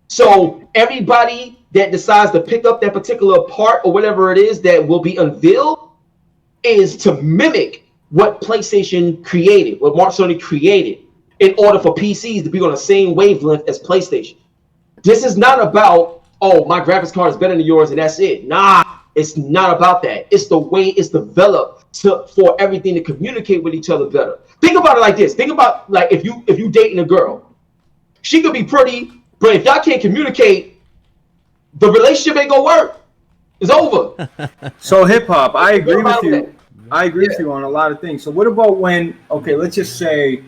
So everybody that decides to pick up that particular part or whatever it is that will be unveiled is to mimic what PlayStation created, what Mark Cerny created, in order for PCs to be on the same wavelength as PlayStation. This is not about, oh, my graphics card is better than yours and that's it. Nah, it's not about that. It's the way it's developed for everything to communicate with each other better. Think about it like this. Think about like if you dating a girl, she could be pretty, but if y'all can't communicate, the relationship ain't gonna work. It's over. So hip hop, I agree with you. I agree with you on a lot of things. So what about when? Okay, let's just say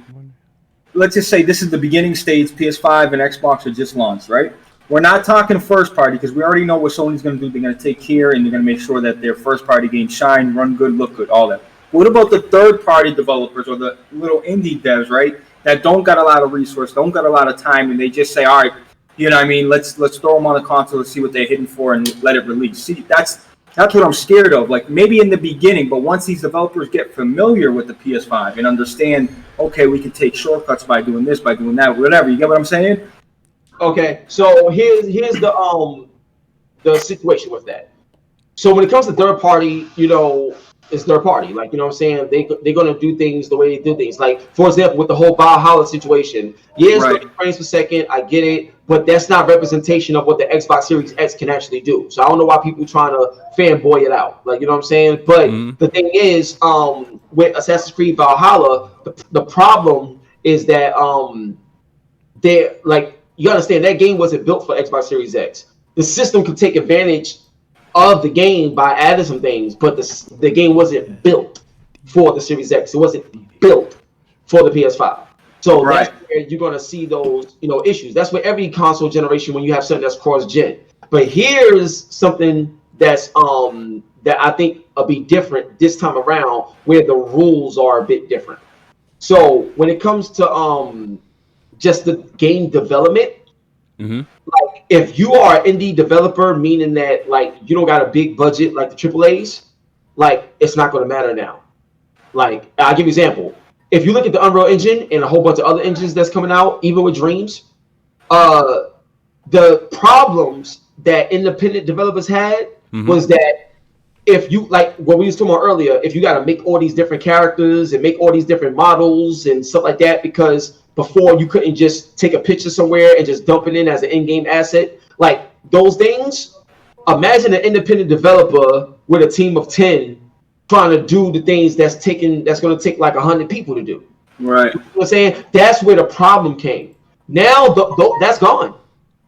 this is the beginning stage. PS5 and Xbox are just launched, right? We're not talking first party because we already know what Sony's going to do. They're going to take care and they're going to make sure that their first party games shine, run good, look good, all that. But what about the third party developers or the little indie devs, right? That don't got a lot of resource, don't got a lot of time, and they just say, all right, you know what I mean? Let's throw them on the console, let's see what they're hitting for, and let it release. See, that's what I'm scared of. Like maybe in the beginning, but once these developers get familiar with the PS5 and understand, okay, we can take shortcuts by doing this, by doing that, whatever. You get what I'm saying? Okay, so here's the situation with that. So when it comes to third party, you know, it's third party. Like, you know what I'm saying? They're going to do things the way they do things. Like, for example, with the whole Valhalla situation. Yeah, it's 30 frames per second. I get it. But that's not representation of what the Xbox Series X can actually do. So I don't know why people trying to fanboy it out. Like, you know what I'm saying? But the thing is, with Assassin's Creed Valhalla, the problem is that they're like, you understand that game wasn't built for Xbox Series X. The system could take advantage of the game by adding some things, but the game wasn't built for the Series X. It wasn't built for the PS5. So that's where you're going to see those, you know, issues. That's where every console generation, when you have something that's cross-gen. But here's something that's that I think will be different this time around, where the rules are a bit different. So when it comes to just the game development, like if you are an indie developer, meaning that like you don't got a big budget like the AAAs, like it's not going to matter now. Like I'll give you an example. If you look at the Unreal Engine and a whole bunch of other engines that's coming out, even with Dreams, the problems that independent developers had was that if you, like what we was talking about earlier, if you got to make all these different characters and make all these different models and stuff like that, because before you couldn't just take a picture somewhere and just dump it in as an in-game asset, like those things. Imagine an independent developer with a team of 10 trying to do the things that's going to take like 100 people to do. Right. You know what I'm saying? That's where the problem came. Now that's gone.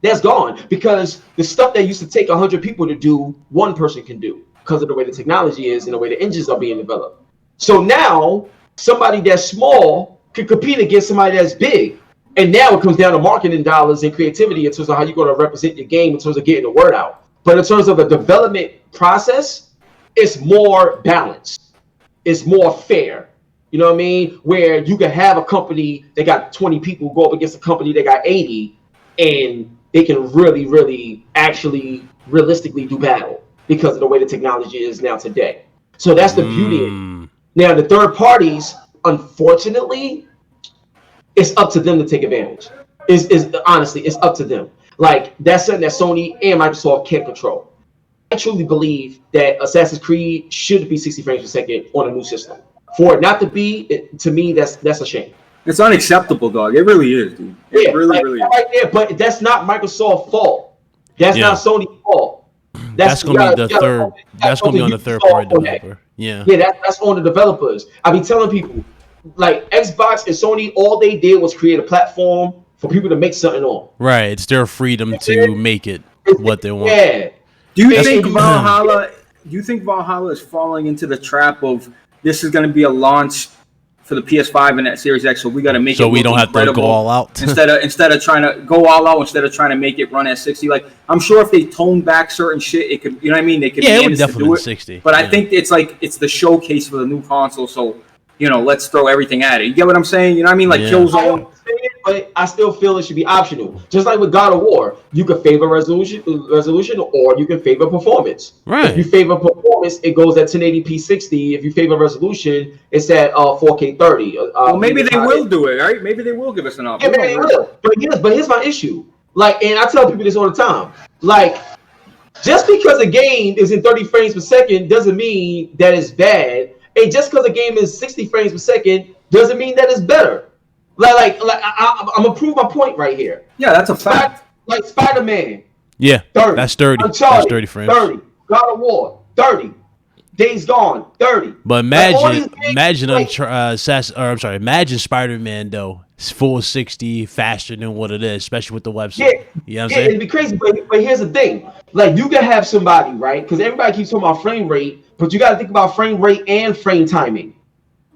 That's gone because the stuff that used to take 100 people to do, one person can do because of the way the technology is and the way the engines are being developed. So now somebody that's small can compete against somebody that's big. And now it comes down to marketing dollars and creativity in terms of how you're going to represent your game in terms of getting the word out. But in terms of the development process, it's more balanced. It's more fair. You know what I mean? Where you can have a company that got 20 people go up against a company that got 80, and they can really, really, actually, realistically do battle because of the way the technology is now today. So that's the beauty of it. Now, the third parties, unfortunately, it's up to them to take advantage. Honestly, it's up to them. Like, that's something that Sony and Microsoft can't control. I truly believe that Assassin's Creed should be 60 frames per second on a new system. For it not to be, to me, that's a shame. It's unacceptable, dog. It really is, dude. It really is. Right there, but that's not Microsoft's fault. That's not Sony's fault. That's going to be the third. That's going to be on the third party developer. Yeah. Yeah, that's on the developers. I be telling people, like Xbox and Sony, all they did was create a platform for people to make something on. Right. It's their freedom to make it what they want. Yeah. Do you think Valhalla is falling into the trap of this is going to be a launch for the PS5 and that Series X, so we got to make it so we don't have to go all out instead of trying to go all out, instead of trying to make it run at 60. Like I'm sure if they toned back certain shit, it could, you know what I mean? They could it would definitely be 60. But I think it's like it's the showcase for the new console, so let's throw everything at it. You get what I'm saying? You know what I mean? Like Killzone. But I still feel it should be optional. Just like with God of War, you can favor resolution, or you can favor performance. Right. If you favor performance, it goes at 1080p 60. If you favor resolution, it's at 4K 30. Well, maybe they will do it, right? Maybe they will give us an option. Yeah, maybe they will. But here's my issue. Like, and I tell people this all the time. Like, just because a game is in 30 frames per second doesn't mean that it's bad. And just because a game is 60 frames per second doesn't mean that it's better. I'm gonna prove my point right here. Yeah, that's a fact. Like Spider-Man. Yeah, 30. that's 30. Uncharted, That's 30 frames. 30. God of War, 30. Days Gone, 30. But imagine Spider-Man though, it's full 60, faster than what it is, especially with the website. Yeah, you know what I'm saying? It'd be crazy. But here's the thing: like, you can have somebody, right? Because everybody keeps talking about frame rate, but you got to think about frame rate and frame timing.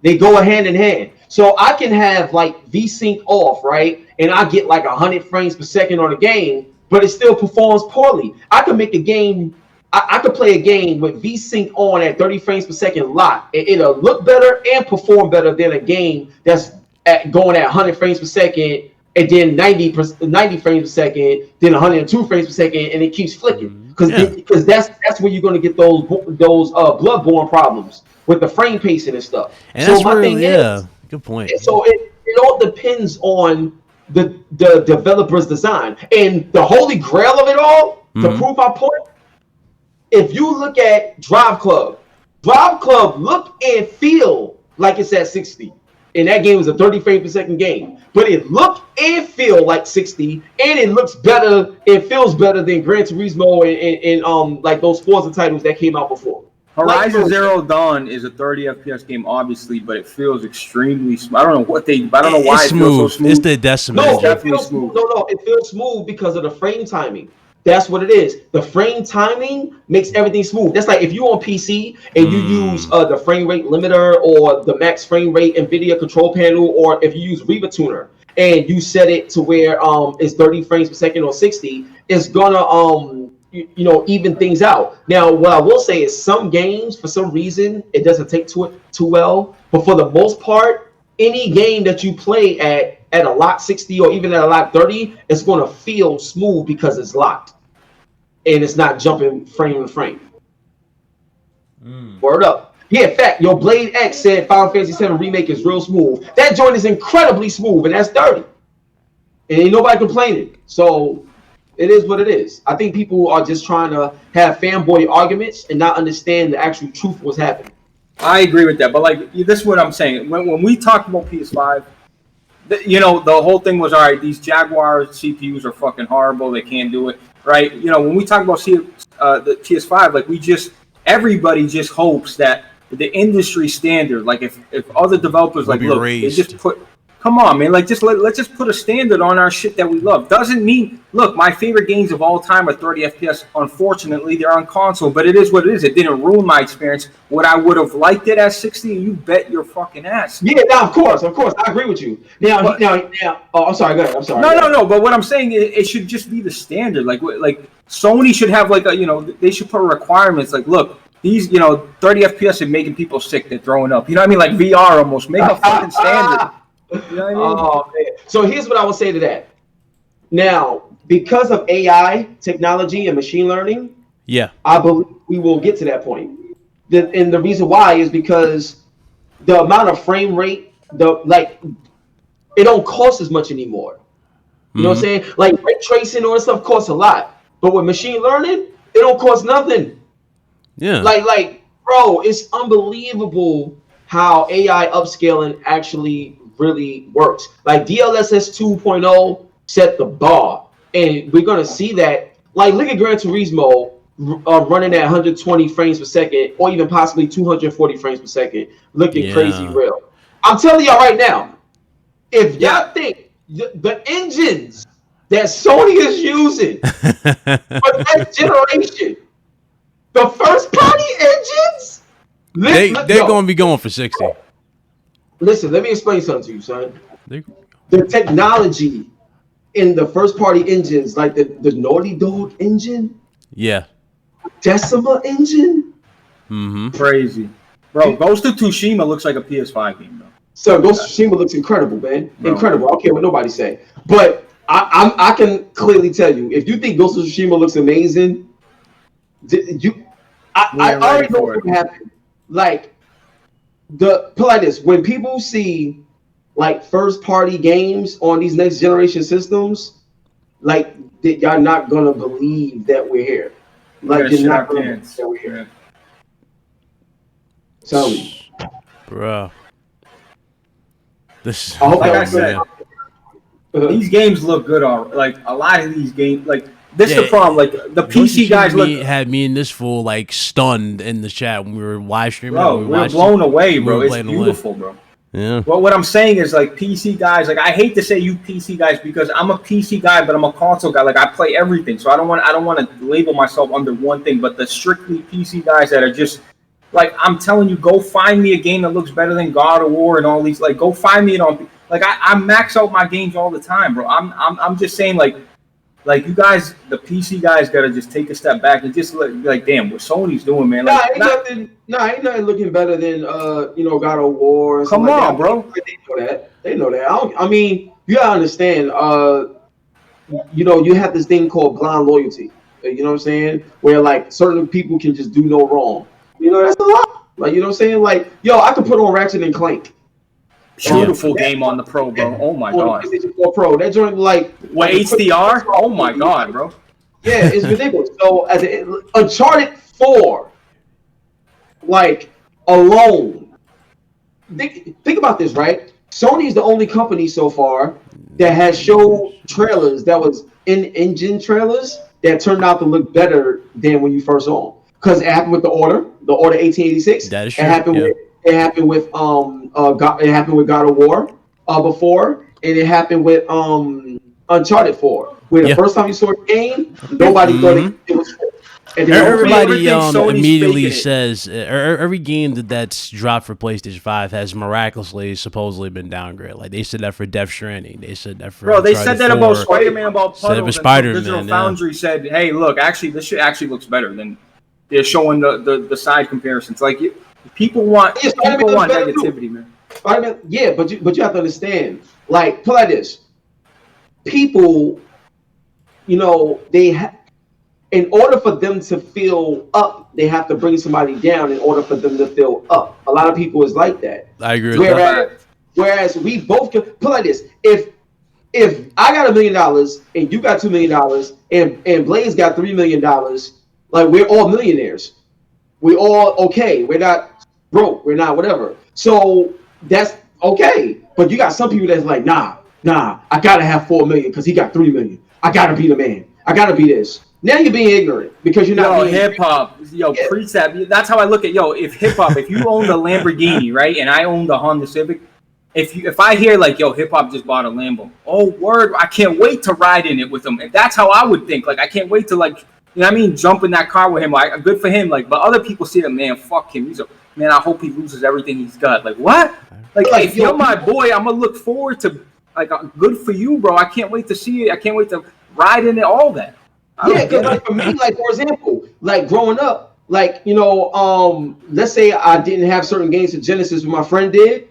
They go hand in hand. So I can have like VSync off, right? And I get like 100 frames per second on a game, but it still performs poorly. I could make a game, I could play a game with VSync on at 30 frames per second locked. It'll look better and perform better than a game that's going at 100 frames per second and then 90 frames per second, then 102 frames per second, and it keeps flicking. Because that's where you're going to get those bloodborne problems with the frame pacing and stuff. And so that's really, good point. So it all depends on the developer's design. And the holy grail of it all, to prove my point, if you look at Drive Club look and feel like it's at 60. And that game was a 30 frame per second game. But it looked and feel like 60, and it looks better, it feels better than Gran Turismo and like those Forza titles that came out before. Horizon Zero Dawn is a 30 FPS game, obviously, but it feels extremely smooth. I don't know why it feels so smooth. It's the Decima. No, it feels smooth. No, it feels smooth because of the frame timing. That's what it is. The frame timing makes everything smooth. That's like if you're on PC and you use the frame rate limiter or the max frame rate NVIDIA control panel, or if you use Reba Tuner and you set it to where it's 30 frames per second or 60, it's gonna even things out. Now, what I will say is some games, for some reason, it doesn't take to it too well. But for the most part, any game that you play at a lock 60 or even at a lock 30, it's going to feel smooth because it's locked. And it's not jumping frame to frame. Word up. Yeah, in fact, your Blade X said Final Fantasy VII Remake is real smooth. That joint is incredibly smooth, and that's 30. And ain't nobody complaining. So it is what it is. I think people are just trying to have fanboy arguments and not understand the actual truth of what's happening. I agree with that. But, like, this is what I'm saying. When we talked about PS5, the whole thing was, all right, these Jaguar CPUs are fucking horrible. They can't do it, right? When we talk about the PS5, like, everybody just hopes that the industry standard, like, if other developers, like, look, they just put... Come on, man. Like, let's just put a standard on our shit that we love. Doesn't mean, look, my favorite games of all time are 30 FPS. Unfortunately, they're on console, but it is what it is. It didn't ruin my experience. Would I would have liked it at 60? You bet your fucking ass. Yeah, no, of course. I agree with you. Now, oh, I'm sorry. Go ahead. I'm sorry. No. But what I'm saying is, it should just be the standard. Like Sony should have they should put requirements. Like, look, these 30 FPS are making people sick. They're throwing up. You know what I mean? Like VR almost. Make a fucking standard. You know what I mean? Oh, man. So here's what I would say to that. Now, because of AI technology and machine learning, I believe we will get to that point. And the reason why is because the amount of frame rate, it don't cost as much anymore. You know what I'm saying? Like ray tracing or stuff costs a lot, but with machine learning, it don't cost nothing. Yeah. Like, bro, it's unbelievable how AI upscaling actually really works. Like DLSS 2.0 set the bar, and we're gonna see that. Like, look at Gran Turismo running at 120 frames per second, or even possibly 240 frames per second, looking crazy real. I'm telling y'all right now, if y'all think the engines that Sony is using for next generation, the first party engines, they're gonna be going for 60. Listen, let me explain something to you, son. The technology in the first party engines, like the Naughty Dog engine, Decima engine, crazy. Bro, Ghost of Tsushima looks like a PS5 game, bro. So Ghost of Tsushima looks incredible, man. Bro. Incredible. I don't care what nobody say. But I can clearly tell you, if you think Ghost of Tsushima looks amazing, I already know what happened. Like put like this, when people see like first party games on these next generation systems, like y'all not gonna believe that we're here. Like you're not gonna believe that we're here. Tell me, bro. This like I said, these games look good. Like a lot of these games, like this is the problem. Like the PC guys had me and this fool like stunned in the chat when we were live streaming. Bro, we're blown away, bro. It's beautiful, bro. Yeah. Well, what I'm saying is like PC guys. Like I hate to say you PC guys because I'm a PC guy, but I'm a console guy. Like I play everything, so I don't want to label myself under one thing. But the strictly PC guys that are just like, I'm telling you, go find me a game that looks better than God of War and all these. Like, go find me it on. Like, I max out my games all the time, bro. I'm just saying, like you guys, the PC guys, gotta just take a step back and just like, damn, what Sony's doing, man. Like, ain't nothing looking better than God of War. Come on, bro. They know that. They know that. I mean, you gotta understand. You have this thing called blind loyalty. You know what I'm saying? Where like certain people can just do no wrong. That's a lot. Like, you know what I'm saying? Like, yo, I could put on Ratchet and Clank. Beautiful game on the Pro, bro. Oh my god. PlayStation 4 Pro. That joint like HDR? Oh my god, bro. Yeah, it's ridiculous. So as Uncharted 4, like alone. Think about this, right? Sony is the only company so far that has showed trailers that was in-engine trailers that turned out to look better than when you first saw them. Because it happened with the Order 1886. That is true. It happened with God of War before, and it happened with Uncharted 4. Where the first time you saw a game, nobody thought it was fair. And then everybody immediately says every game that's dropped for PlayStation 5 has miraculously supposedly been downgraded. Like they said that for Death Stranding, they said that for they said that about Spider-Man, about Puddles. Spider-Man. Foundry said, "Hey, look, actually, this shit actually looks better than." They're showing the side comparisons. Like people want negativity, man. Spider-Man, yeah, but you have to understand. Like, put like this: people, in order for them to feel up, they have to bring somebody down in order for them to feel up. A lot of people is like that. I agree with that. Whereas we both can put like this: if I got $1 million and you got $2 million and Blaze got $3 million. Like, we're all millionaires. We're all okay. We're not broke. We're not whatever. So that's okay. But you got some people that's like, nah, I gotta have $4 million because he got $3 million. I gotta be the man. I gotta be this. Now you're being ignorant because you're not. Hip hop, precept. That's how I look at if hip hop. If you own the Lamborghini, right, and I own the Honda Civic, if I hear like, hip hop just bought a Lambo, oh word, I can't wait to ride in it with him. And that's how I would think. Like, I can't wait to like. You know what I mean? Jump in that car with him. Like, good for him. Like, but other people see that, man, fuck him. Man, I hope he loses everything he's got. Like, what? Like if you're my boy, I'm going to look forward to, like, good for you, bro. I can't wait to see it. I can't wait to ride in it, all that. Yeah, because like for me, like, for example, like growing up, like, let's say I didn't have certain games of Genesis, but my friend did.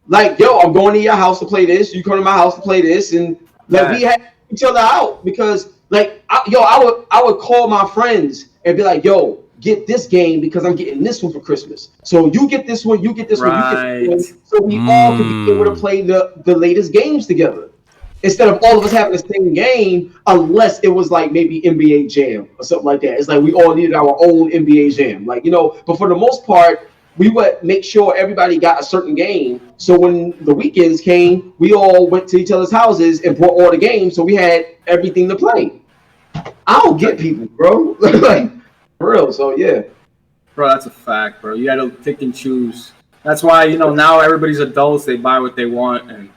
Like, I'm going to your house to play this. You come to my house to play this. And, like, we had each other out because... Like, I would call my friends and be like, yo, get this game because I'm getting this one for Christmas. So you get this one, you get this one, you get this one. So we all can be able to play the latest games together. Instead of all of us having the same game, unless it was like maybe NBA Jam or something like that. It's like we all needed our own NBA Jam. Like, but for the most part, we would make sure everybody got a certain game. So when the weekends came, we all went to each other's houses and brought all the games. So we had everything to play. I don't get people, bro. Like, for real. So, yeah. Bro, that's a fact, bro. You got to pick and choose. That's why, now everybody's adults. They buy what they want. And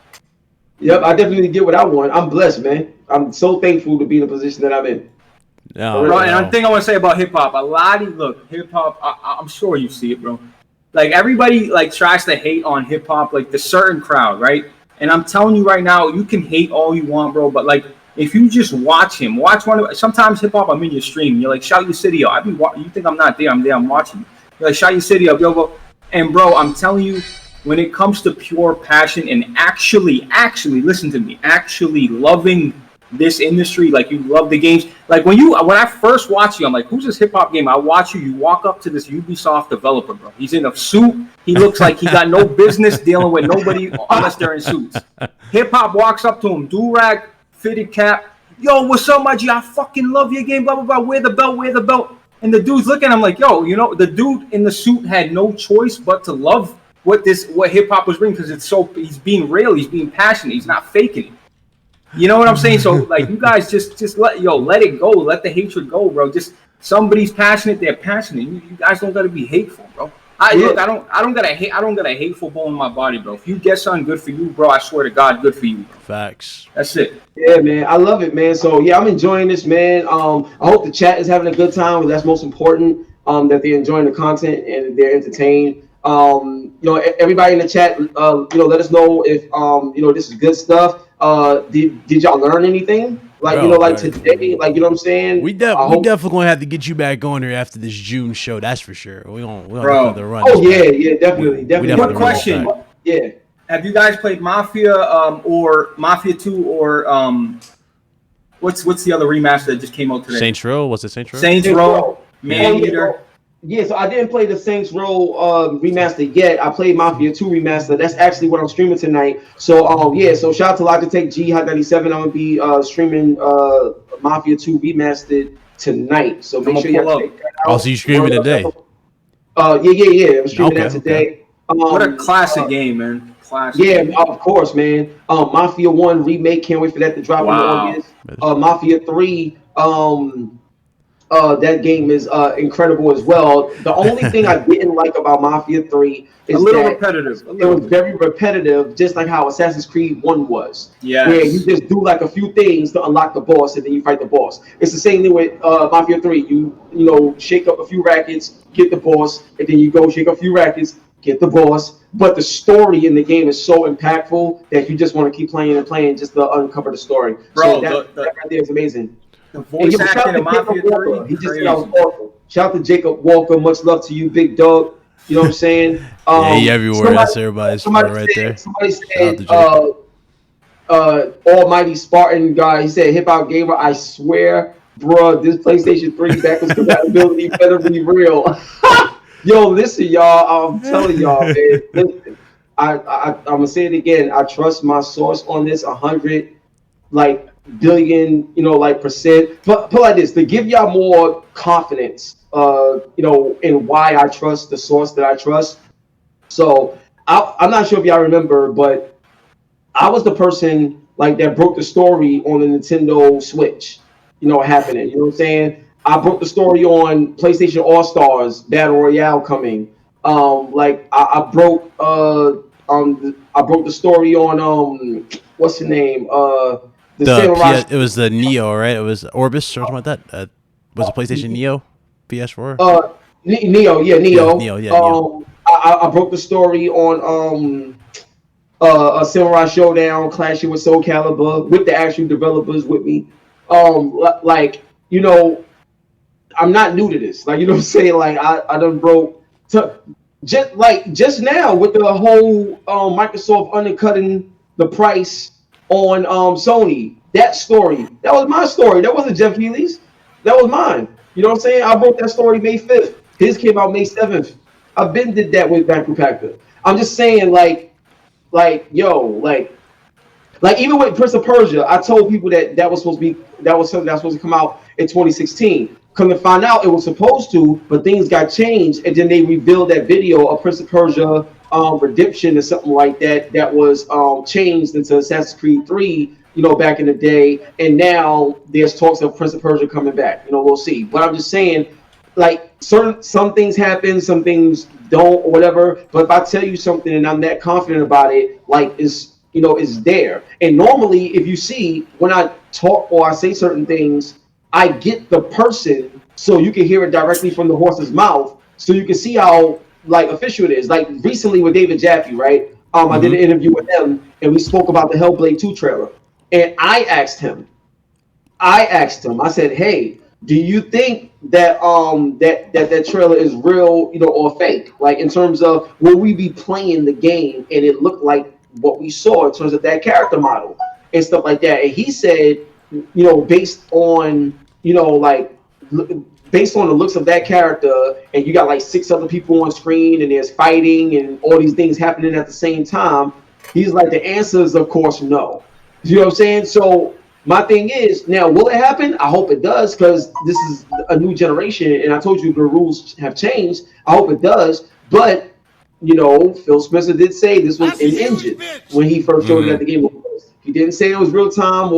yep, I definitely get what I want. I'm blessed, man. I'm so thankful to be in the position that I'm in. No, bro, and the thing I want to say about hip-hop, hip-hop, I'm sure you see it, bro. Like, everybody, like, tries to hate on hip-hop, like, the certain crowd, right? And I'm telling you right now, you can hate all you want, bro, but, like, if you just watch sometimes hip-hop, I'm in your stream, you're like, shout your city up. You think I'm not there, I'm there, I'm watching you. You're like, shout your city up, yo, And bro, I'm telling you, when it comes to pure passion and actually, listen to me, actually loving this industry, like you love the games. Like when I first watch you, I'm like, who's this hip hop game? I watch you. You walk up to this Ubisoft developer, bro. He's in a suit. He looks like he got no business dealing with nobody unless they're in suits. Hip hop walks up to him, do-rag, fitted cap. Yo, what's up, my G? I fucking love your game. Blah blah blah. Wear the belt. And the dude's looking. I'm like, yo, the dude in the suit had no choice but to love what hip hop was bringing, because he's being real. He's being passionate. He's not faking it. You know what I'm saying? So like, you guys just let it go. Let the hatred go, bro. Just somebody's passionate, they're passionate. You guys don't gotta be hateful, bro. Look, I don't got a hateful bone in my body, bro. If you get something good for you, bro, I swear to God, good for you, bro. Facts. That's it. Yeah, man. I love it, man. So yeah, I'm enjoying this, man. I hope the chat is having a good time. That's most important. That they're enjoying the content and they're entertained. Everybody in the chat, let us know if this is good stuff. Did y'all learn anything? Like, bro, today, like, you know what I'm saying? We definitely gonna have to get you back on here after this June show. That's for sure. We don't have to run. Oh yeah, definitely. Quick question. Yeah. Have you guys played Mafia or Mafia 2 or what's the other remaster that just came out today? Saints Row. What's it? Saints Row. Saints Row. Maneater. Yeah, so I didn't play the Saints Row remaster yet. I played Mafia 2 remaster. That's actually what I'm streaming tonight. So so shout out to Logitech G Hot 97. I'm gonna be streaming Mafia 2 remastered tonight. So make sure you check that out. Oh, so you streaming today? Yeah. I'm streaming that today. What a classic game, man. Classic. Yeah, of course, man. Mafia 1 remake. Can't wait for that to drop in August. Mafia 3. That game is incredible as well. The only thing I didn't like about Mafia 3 is a little repetitive. It was very repetitive, just like how Assassin's Creed 1 was. Yeah. Where you just do like a few things to unlock the boss and then you fight the boss. It's the same thing with Mafia 3. You shake up a few rackets, get the boss, and then you go shake up a few rackets, get the boss. But the story in the game is so impactful that you just want to keep playing and playing just to uncover the story. Bro, so that right there is amazing. The voice acting in Mafia 3. He just said I was awful. Shout out to Jacob Walker. Much love to you, big dog. You know what I'm saying? He everywhere. That's everybody's right there. Somebody said, Almighty Spartan guy. He said, hip hop gamer. I swear, bro, this PlayStation 3 backwards compatibility better be real. Yo, listen, y'all. I'm telling y'all, man. Listen, I'm gonna say it again. I trust my source on this 100 billion, percent. But put like this, to give y'all more confidence, in why I trust the source that I trust. So I'm not sure if y'all remember, but I was the person that broke the story on the Nintendo Switch. Happening. You know what I'm saying? I broke the story on PlayStation All Stars Battle Royale coming. I broke the story on what's the name? It was the Neo, right? It was Orbis or something like that. Was it PlayStation Neo? PS4? Neo, yeah, Neo. Neo. I broke the story on a Samurai Showdown clashing with Soul Calibur with the actual developers with me. I'm not new to this. You know what I'm saying? I done broke just now with the whole Microsoft undercutting the price on Sony. That story, that was my story. That wasn't Jeff Keighley's. That was mine. You know what I'm saying? I broke that story May 5th. His came out May 7th. I've been did that with Back Compactor. I'm just saying, even with Prince of Persia, I told people that was supposed to come out in 2016. Come to find out, it was supposed to, but things got changed, and then they revealed that video of Prince of Persia Redemption or something like that was changed into Assassin's Creed 3, back in the day, and now there's talks of Prince of Persia coming back. We'll see. But I'm just saying, some things happen, some things don't, or whatever. But if I tell you something and I'm that confident about it, it's there. And normally, if you see, when I talk or I say certain things, I get the person so you can hear it directly from the horse's mouth, so you can see how official it is. Recently with David Jaffe, right? I did an interview with him and we spoke about the Hellblade 2 trailer. And I asked him, I said, hey, do you think that that trailer is real, or fake? Like in terms of will we be playing the game and it looked like what we saw in terms of that character model and stuff like that? And he said, based on based on the looks of that character, and you got like 6 other people on screen, and there's fighting and all these things happening at the same time. He's like, the answer is, of course, no. You know what I'm saying? So my thing is, now, will it happen? I hope it does, because this is a new generation, and I told you the rules have changed. I hope it does. But, Phil Spencer did say this was an engine when he first showed it at the Game Awards. He didn't say it was real time,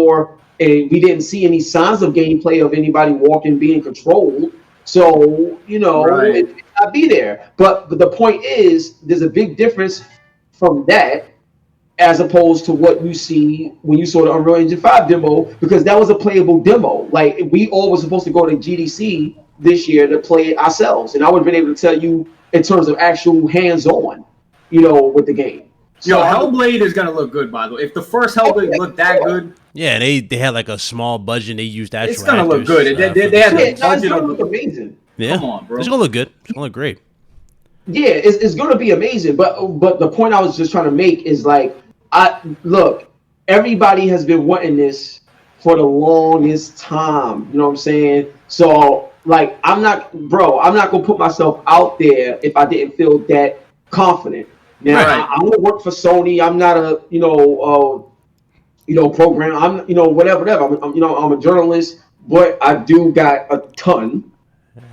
and we didn't see any signs of gameplay of anybody walking, being controlled. So, right. It may not be there. But the point is, there's a big difference from that as opposed to what you see when you saw the Unreal Engine 5 demo, because that was a playable demo. Like, we all were supposed to go to GDC this year to play it ourselves, and I would have been able to tell you in terms of actual hands-on, with the game. So, Hellblade is going to look good, by the way. If the first Hellblade looked that good... Yeah, they had like a small budget. They used actual It's going to look good. They had the budget of... look amazing. Yeah. Come on, bro. It's going to look good. It's going to look great. Yeah, it's going to be amazing. But the point I was just trying to make is like, everybody has been wanting this for the longest time. You know what I'm saying? So, like, I'm not going to put myself out there if I didn't feel that confident. Now, right. I'm going to work for Sony. I'm not a, program. I'm, whatever. I'm a journalist, but I do got a ton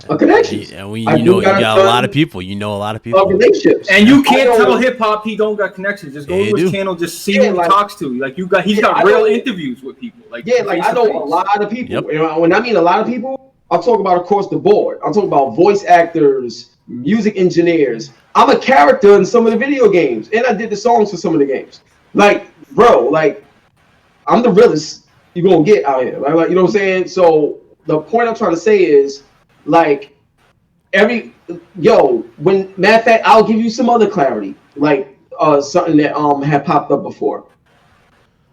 of connections. And you got a lot of people. You know a lot of people. Relationships. And you can't tell hip hop he don't got connections. Just go to his channel, just see who he talks to. Like he's got real interviews with people. Like I know a lot of people. Yep. When I mean a lot of people, I'll talk about across the board. I'll talk about voice actors, music engineers. I'm a character in some of the video games, and I did the songs for some of the games. Like, bro, like I'm the realest you're gonna get out here. Like, you know what I'm saying? So the point I'm trying to say is, like, matter of fact, I'll give you some other clarity, like something that had popped up before.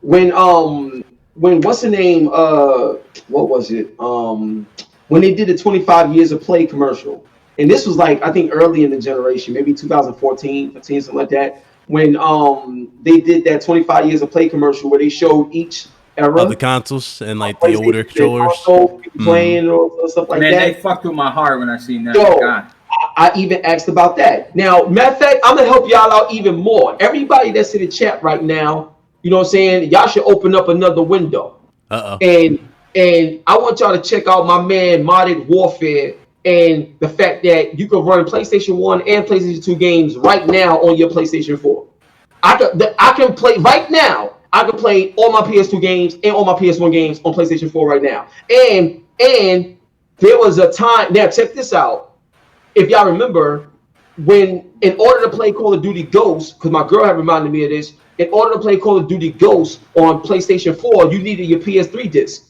When what's the name? What was it? When they did the 25 years of play commercial, and this was like, I think early in the generation, maybe 2014, 15, something like that. When they did that 25 years of play commercial where they showed each era of the consoles and like the older controllers playing or stuff like that. Man, they fucked with my heart when I seen that. I even asked about that. Now, matter of fact, I'm gonna help y'all out even more. Everybody that's in the chat right now, you know what I'm saying? Y'all should open up another window. And I want y'all to check out my man Modded Warfare and the fact that you can run PlayStation 1 and PlayStation 2 games right now on your PlayStation 4. I can play right now. I can play all my PS2 games and all my PS1 games on PlayStation 4 right now. And there was a time, now check this out. If y'all remember, when in order to play Call of Duty Ghosts, because my girl had reminded me of this, in order to play Call of Duty Ghosts on PlayStation 4, you needed your PS3 disc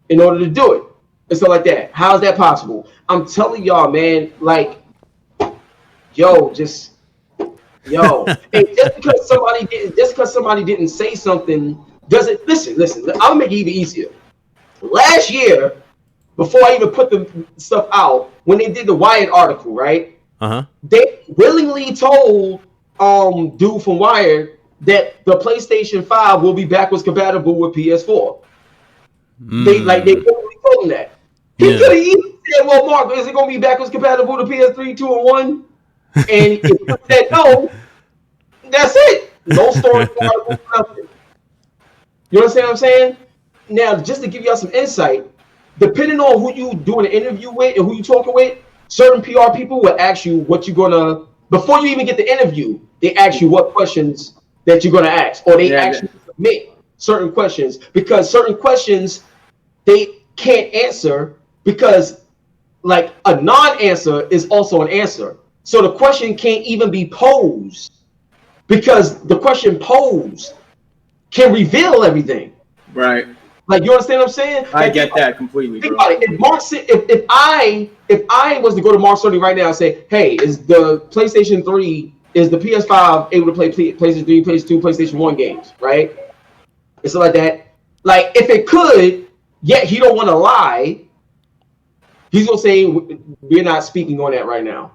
in order to do it. And stuff like that. How is that possible? I'm telling y'all, man, like, and just because somebody didn't say something doesn't listen, I'll make it even easier. Last year, before I even put the stuff out, when they did the Wired article, right? They willingly told dude from Wired that the PlayStation 5 will be backwards compatible with PS4. They willingly told him that. He could have even said, well, Mark, is it going to be backwards compatible to PS3 2 and 1? And if you said no, that's it. No story, nothing. You understand what I'm saying? Now, just to give y'all some insight, depending on who you doing an interview with and who you talking with, certain PR people will ask you what you're gonna, before you even get the interview, they ask you what questions that you're gonna ask, or they actually submit certain questions, because certain questions they can't answer because, like, a non-answer is also an answer. So the question can't even be posed because the question posed can reveal everything. Right. Like, you understand what I'm saying? I get that completely. Think about it. If I was to go to Mark Sony right now and say, hey, is the PlayStation 3, is the PS5 able to play PlayStation 3, PlayStation 2, PlayStation 1 games, right? And stuff like that. Like, if it could, yet he don't want to lie, he's gonna say we're not speaking on that right now.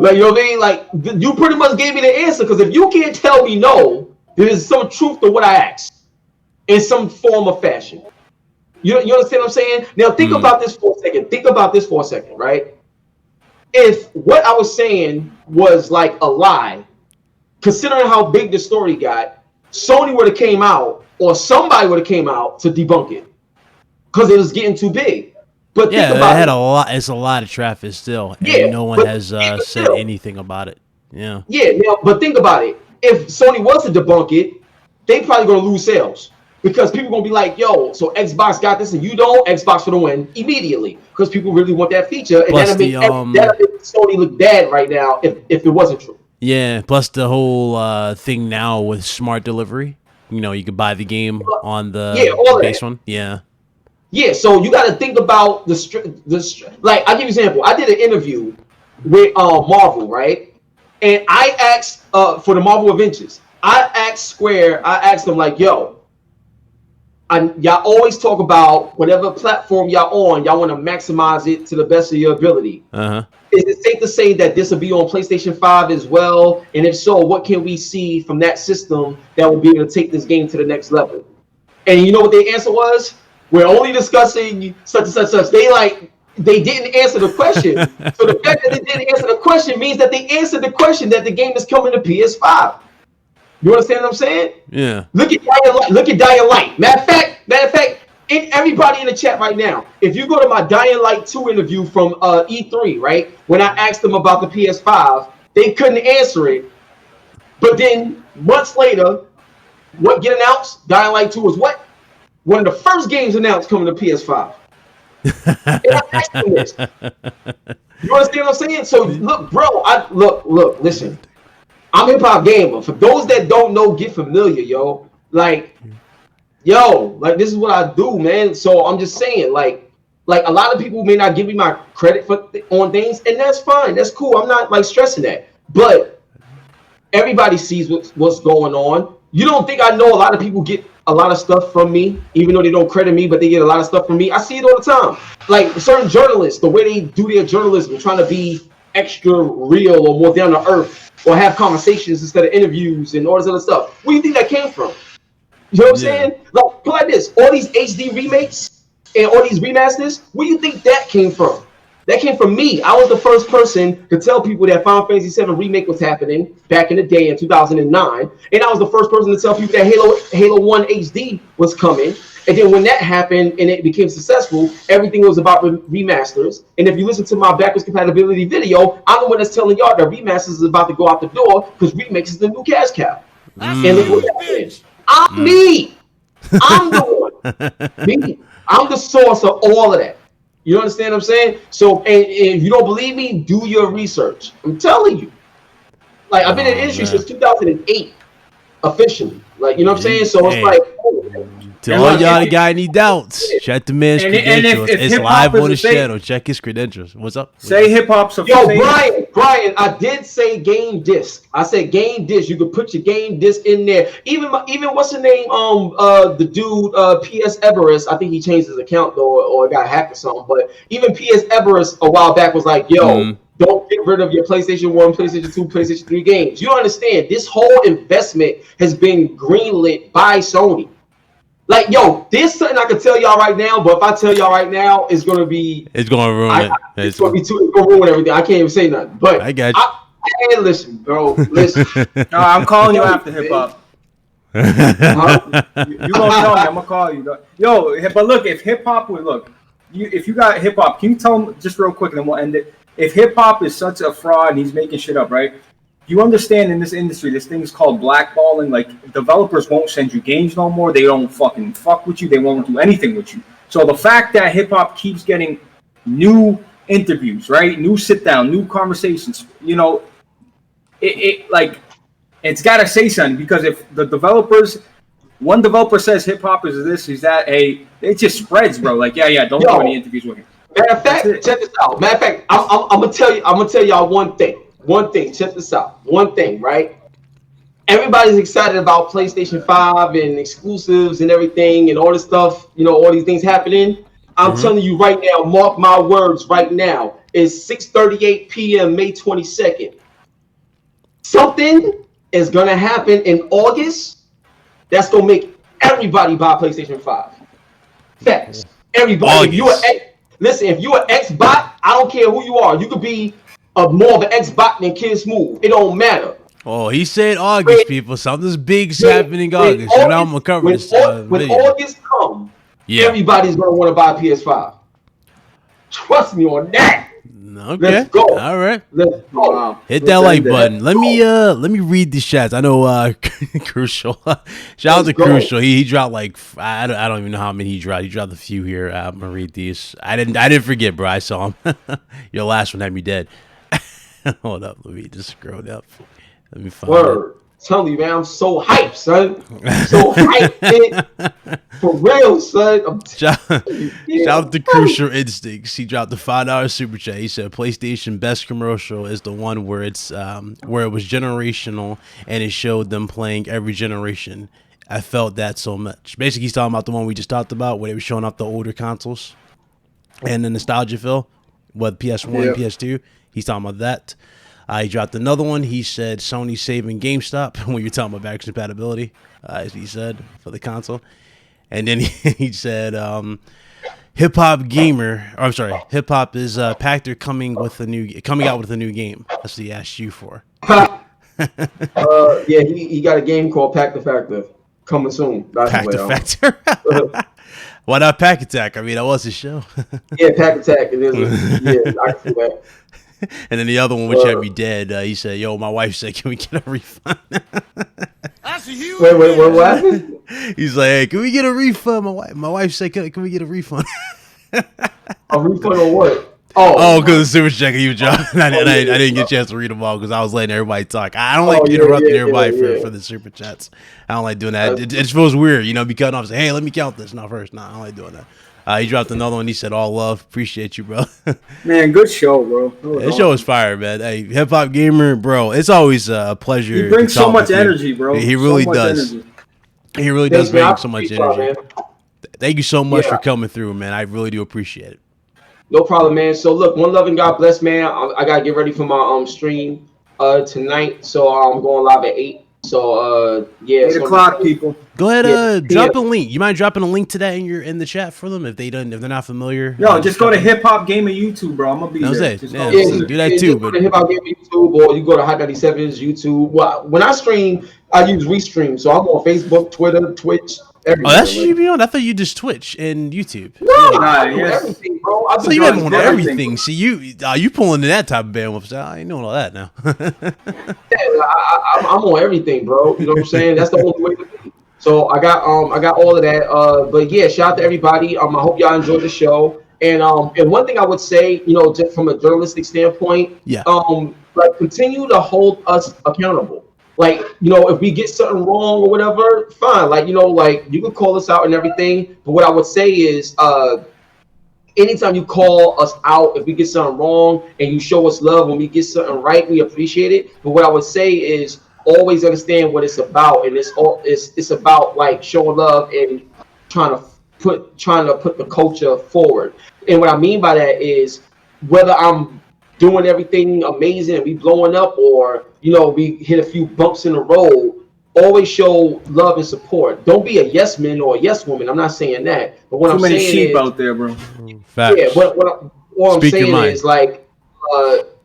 Like, you know what I mean? Like, you pretty much gave me the answer, because if you can't tell me no, there's some truth to what I asked in some form of fashion. You understand what I'm saying? Now think about this for a second. Think about this for a second, right? If what I was saying was like a lie, considering how big the story got, Sony would have came out, or somebody would have came out to debunk it, because it was getting too big. But yeah, think about it had a lot. It's a lot of traffic still, and no one has said anything about it. Yeah. Yeah. Now, but think about it. If Sony was to debunk it, they probably gonna lose sales, because people gonna be like, "Yo, so Xbox got this and you don't." Xbox gonna win immediately, because people really want that feature, and that'll make Sony look bad right now if it wasn't true. Yeah. Plus the whole thing now with smart delivery. You know, you could buy the game on the base one. Yeah. Yeah, so you got to think about the like. I'll give you an example. I did an interview with Marvel, right? And I asked for the Marvel Avengers. I asked Square. I asked them like, "Yo, y'all always talk about whatever platform y'all on. Y'all want to maximize it to the best of your ability. Is it safe to say that this will be on PlayStation 5 as well? And if so, what can we see from that system that will be able to take this game to the next level?" And you know what their answer was? We're only discussing such and such. They didn't answer the question. So the fact that they didn't answer the question means that they answered the question that the game is coming to PS5. You understand what I'm saying? Yeah. Look at Dying Light. Matter of fact, everybody in the chat right now, if you go to my Dying Light 2 interview from E3, right? When I asked them about the PS5, they couldn't answer it. But then months later, what get announced? Dying Light 2 was what? One of the first games announced coming to PS5. And I asked them this. You understand what I'm saying? So look, bro, look, listen. I'm a hip-hop gamer. For those that don't know, get familiar, yo. Like this is what I do, man. So I'm just saying, like a lot of people may not give me my credit on things, and that's fine. That's cool. I'm not like stressing that. But everybody sees what's going on. You don't think I know a lot of people get a lot of stuff from me, even though they don't credit me, but they get a lot of stuff from me. I see it all the time. Like certain journalists, the way they do their journalism, trying to be extra real or more down to earth, or have conversations instead of interviews and all this other stuff. Where do you think that came from? You know what I'm saying? Like, put like this: all these HD remakes and all these remasters. Where do you think that came from? That came from me. I was the first person to tell people that Final Fantasy VII Remake was happening back in the day in 2009. And I was the first person to tell people that Halo 1 HD was coming. And then when that happened and it became successful, everything was about remasters. And if you listen to my backwards compatibility video, I'm the one that's telling y'all that remasters is about to go out the door because remakes is the new cash cow. And look what that is. I'm me. I'm the one. Me. I'm the source of all of that. You understand what I'm saying? So, and if you don't believe me, do your research. I'm telling you. Like, I've been in the industry since 2008, officially. Like, you know what I'm saying? So it's like, to all y'all that got any doubts, check the man's credentials. It's live on the channel. Check his credentials. What's up? Say hip hop. Yo, Brian, I did say game disc. I said game disc. You could put your game disc in there. Even what's the name? The dude, PS Everest. I think he changed his account though, or it got hacked or something. But even PS Everest a while back was like, yo, don't get rid of your PlayStation 1, PlayStation 2, PlayStation 3 games. You don't understand. This whole investment has been greenlit by Sony. Like, yo, there's something I can tell y'all right now, but if I tell y'all right now, it's gonna ruin it. It's gonna ruin everything. I can't even say nothing. But I got you. Hey, listen, bro. Listen. No, I'm calling you after hip hop. You gonna tell me? I'm gonna call you. Yo, but look, if hip hop would if you got hip hop, can you tell me just real quick, and then we'll end it. If hip hop is such a fraud and he's making shit up, right? You understand in this industry, this thing is called blackballing. Like, developers won't send you games no more. They don't fucking fuck with you. They won't do anything with you. So the fact that hip hop keeps getting new interviews, right? New sit down, new conversations, you know, it's got to say something, because if one developer says hip hop is this, is that, it just spreads, bro. Like, don't do any interviews with him. Matter of fact, check this out. Matter of fact, I'm gonna tell y'all one thing. One thing, check this out. One thing, right? Everybody's excited about PlayStation 5 and exclusives and everything and all this stuff, you know, all these things happening. I'm telling you right now, mark my words right now. It's 6:38 p.m. May 22nd. Something is gonna happen in August that's gonna make everybody buy PlayStation 5. Facts. Everybody. If you're an X-bot, I don't care who you are. You could be more of an X-bot than Kid Smooth. It don't matter. Oh, he said August, people. Something's big's happening in August. I'm gonna cover this. When August comes, everybody's gonna want to buy a PS5. Trust me on that. Okay. Let's go. All right. Let's go. Hit that like button. Let me read these chats. I know Crucial. Shout out to Crucial. He dropped like I don't even know how many he dropped. He dropped a few here. I'm gonna read these. I didn't forget, bro. I saw him. Your last one had me dead. Hold up. Let me just scroll up. Let me find it. Telling you, man, I'm so hyped, son. So hyped, man. For real, son. Shout out to Crucial Instincts. He dropped the $5 super chat. He said PlayStation best commercial is the one where it's where it was generational and it showed them playing every generation. I felt that so much. Basically, he's talking about the one we just talked about where they were showing off the older consoles and the nostalgia feel. What PS1, PS2. He's talking about that. He dropped another one. He said Sony saving GameStop when you're talking about backwards compatibility, as he said, for the console. And then he said Hip Hop Gamer, or I'm sorry, Hip Hop is Pactor coming out with a new game. That's what he asked you for. He got a game called Pack the Factor coming soon. Pack the Factor. Why not Pack Attack? I mean, that was his show. Pack Attack. It is. I can see that. And then the other one, which had me dead, he said, "Yo, my wife said, can we get a refund?" That's a huge. Wait, what happened? He's like, "Hey, can we get a refund?" My wife said, "Can we get a refund?" A refund on what? Oh, because the super check he was dropping. I didn't get a chance to read them all because I was letting everybody talk. I don't like interrupting everybody for the super chats. I don't like doing that. It just feels weird, be cutting off. Say, hey, let me count this. No, first. No, I don't like doing that. He dropped another one. He said, all love. Appreciate you, bro. Man, good show, bro. This show is fire, man. Hey, Hip Hop Gamer, bro. It's always a pleasure. He brings so much energy, bro. He really does. He really does bring so much energy. Thank you so much for coming through, man. I really do appreciate it. No problem, man. So, look, one love and God bless, man. I got to get ready for my stream tonight. So, I'm going live at 8. So 8 o'clock, people. Go ahead, drop a link. You mind dropping a link to that in the chat for them if they're not familiar? Yo, just go to Hip Hop Gamer YouTube, bro. I'm gonna be there. Do that too. Go to Hip Hop Gamer YouTube, or you go to Hot 97's YouTube. Well, when I stream, I use Restream, so I'm on Facebook, Twitter, Twitch. Everything. Oh, that's what you be on? I thought you just Twitch and YouTube. No, I do everything, bro. So you have on everything. See, you pulling in that type of bandwidth. So I ain't doing all that now. I'm on everything, bro. You know what I'm saying? That's the only way to be. So I got all of that. But yeah, shout out to everybody. I hope y'all enjoyed the show. And one thing I would say, just from a journalistic standpoint, like continue to hold us accountable. Like, if we get something wrong or whatever, fine. Like, you can call us out and everything. But what I would say is, anytime you call us out, if we get something wrong and you show us love when we get something right, we appreciate it. But what I would say is always understand what it's about. And it's about like showing love and trying to put the culture forward. And what I mean by that is whether I'm doing everything amazing and we blowing up, or we hit a few bumps in the road, always show love and support. Don't be a yes man or a yes woman. I'm not saying that, but what I'm saying is, too many sheep out there, bro. Facts. Yeah, what I'm saying is like,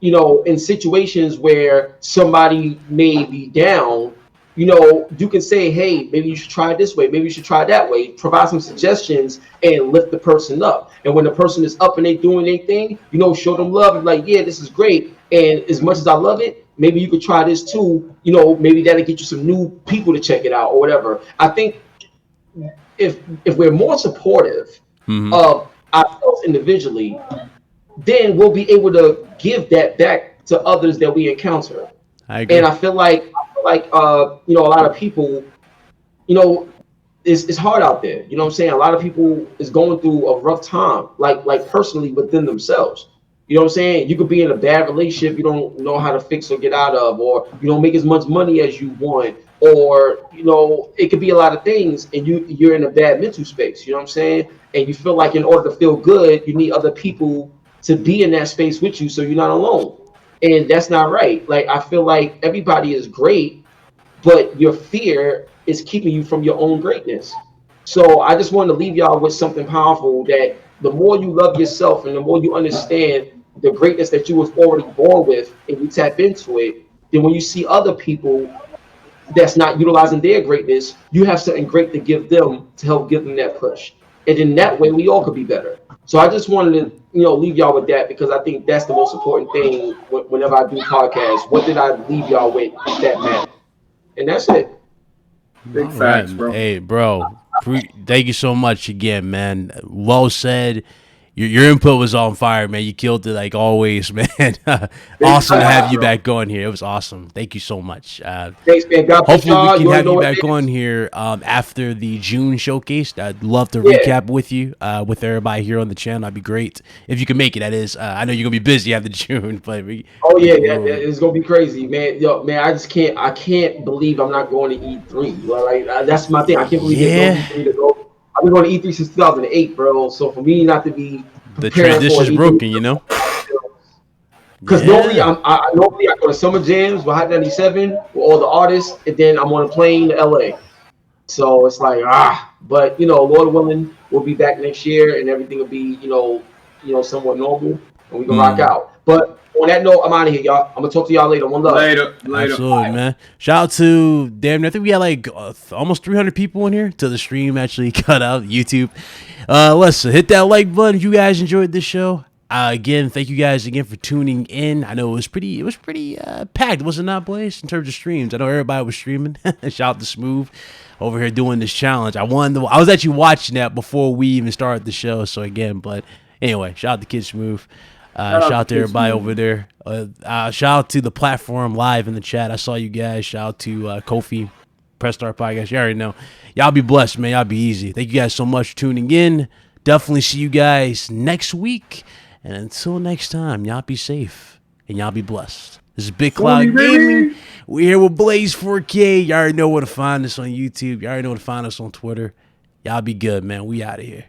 in situations where somebody may be down, you can say, hey, maybe you should try it this way, maybe you should try it that way. Provide some suggestions and lift the person up. And when the person is up and they doing their thing, show them love and like, yeah, this is great. And as much as I love it, maybe you could try this too. Maybe that'll get you some new people to check it out or whatever. I think if we're more supportive of ourselves individually, then we'll be able to give that back to others that we encounter. I agree. And I feel like a lot of people, it's hard out there. You know what I'm saying? A lot of people is going through a rough time, like personally within themselves. You know what I'm saying? You could be in a bad relationship you don't know how to fix or get out of, or you don't make as much money as you want, or it could be a lot of things, and you're in a bad mental space. You know what I'm saying? And you feel like in order to feel good, you need other people to be in that space with you, so you're not alone. And that's not right. Like, I feel like everybody is great, but your fear is keeping you from your own greatness. So I just wanted to leave y'all with something powerful, that the more you love yourself and the more you understand the greatness that you was already born with, and you tap into it, then when you see other people that's not utilizing their greatness, you have something great to give them to help give them that push. And in that way, we all could be better. So I just wanted to, leave y'all with that, because I think that's the most important thing whenever I do podcasts. What did I leave y'all with that matter? And that's it. Big facts, bro. Hey, bro. Thank you so much again, man. Well said. Your input was on fire, man. You killed it like always, man. Awesome to have you back going here. It was awesome. Thank you so much. Thanks, man. God bless hopefully y'all. we can have you back on here after the June showcase. I'd love to recap with you, with everybody here on the channel. That'd be great if you can make it. That is, I know you're gonna be busy after June, but it's gonna be crazy, man. Yo, man, I can't believe I'm not going to E3. Like, that's my thing. I can't believe there's no E3 to go. I've been going to E3 since 2008, bro. So for me not to be the tradition's broken, because normally I go to summer jams with Hot 97 with all the artists, and then I'm on a plane to LA. So it's like but Lord willing, we'll be back next year, and everything will be somewhat normal, and we can rock out. But on that note, I'm out of here, y'all. I'm gonna talk to y'all later. One love. Later. Absolutely, man. Shout out to I think we got like almost 300 people in here till the stream actually cut out YouTube. Listen, hit that like button if you guys enjoyed this show. Again, thank you guys again for tuning in. I know it was pretty packed, was it not, Blaze, in terms of streams? I know everybody was streaming. Shout out to Smooth over here doing this challenge. I was actually watching that before we even started the show. So again, but anyway, shout out to Kid Smooth. Shout out to everybody over there. Shout out to the platform live in the chat. I saw you guys. Shout out to Kofi, Press Start Podcast. You already know. Y'all be blessed, man. Y'all be easy. Thank you guys so much for tuning in. Definitely see you guys next week. And until next time, y'all be safe and y'all be blessed. This is Big Cloud Gaming. We're here with Blaze 4K. Y'all already know where to find us on YouTube. Y'all already know where to find us on Twitter. Y'all be good, man. We out of here.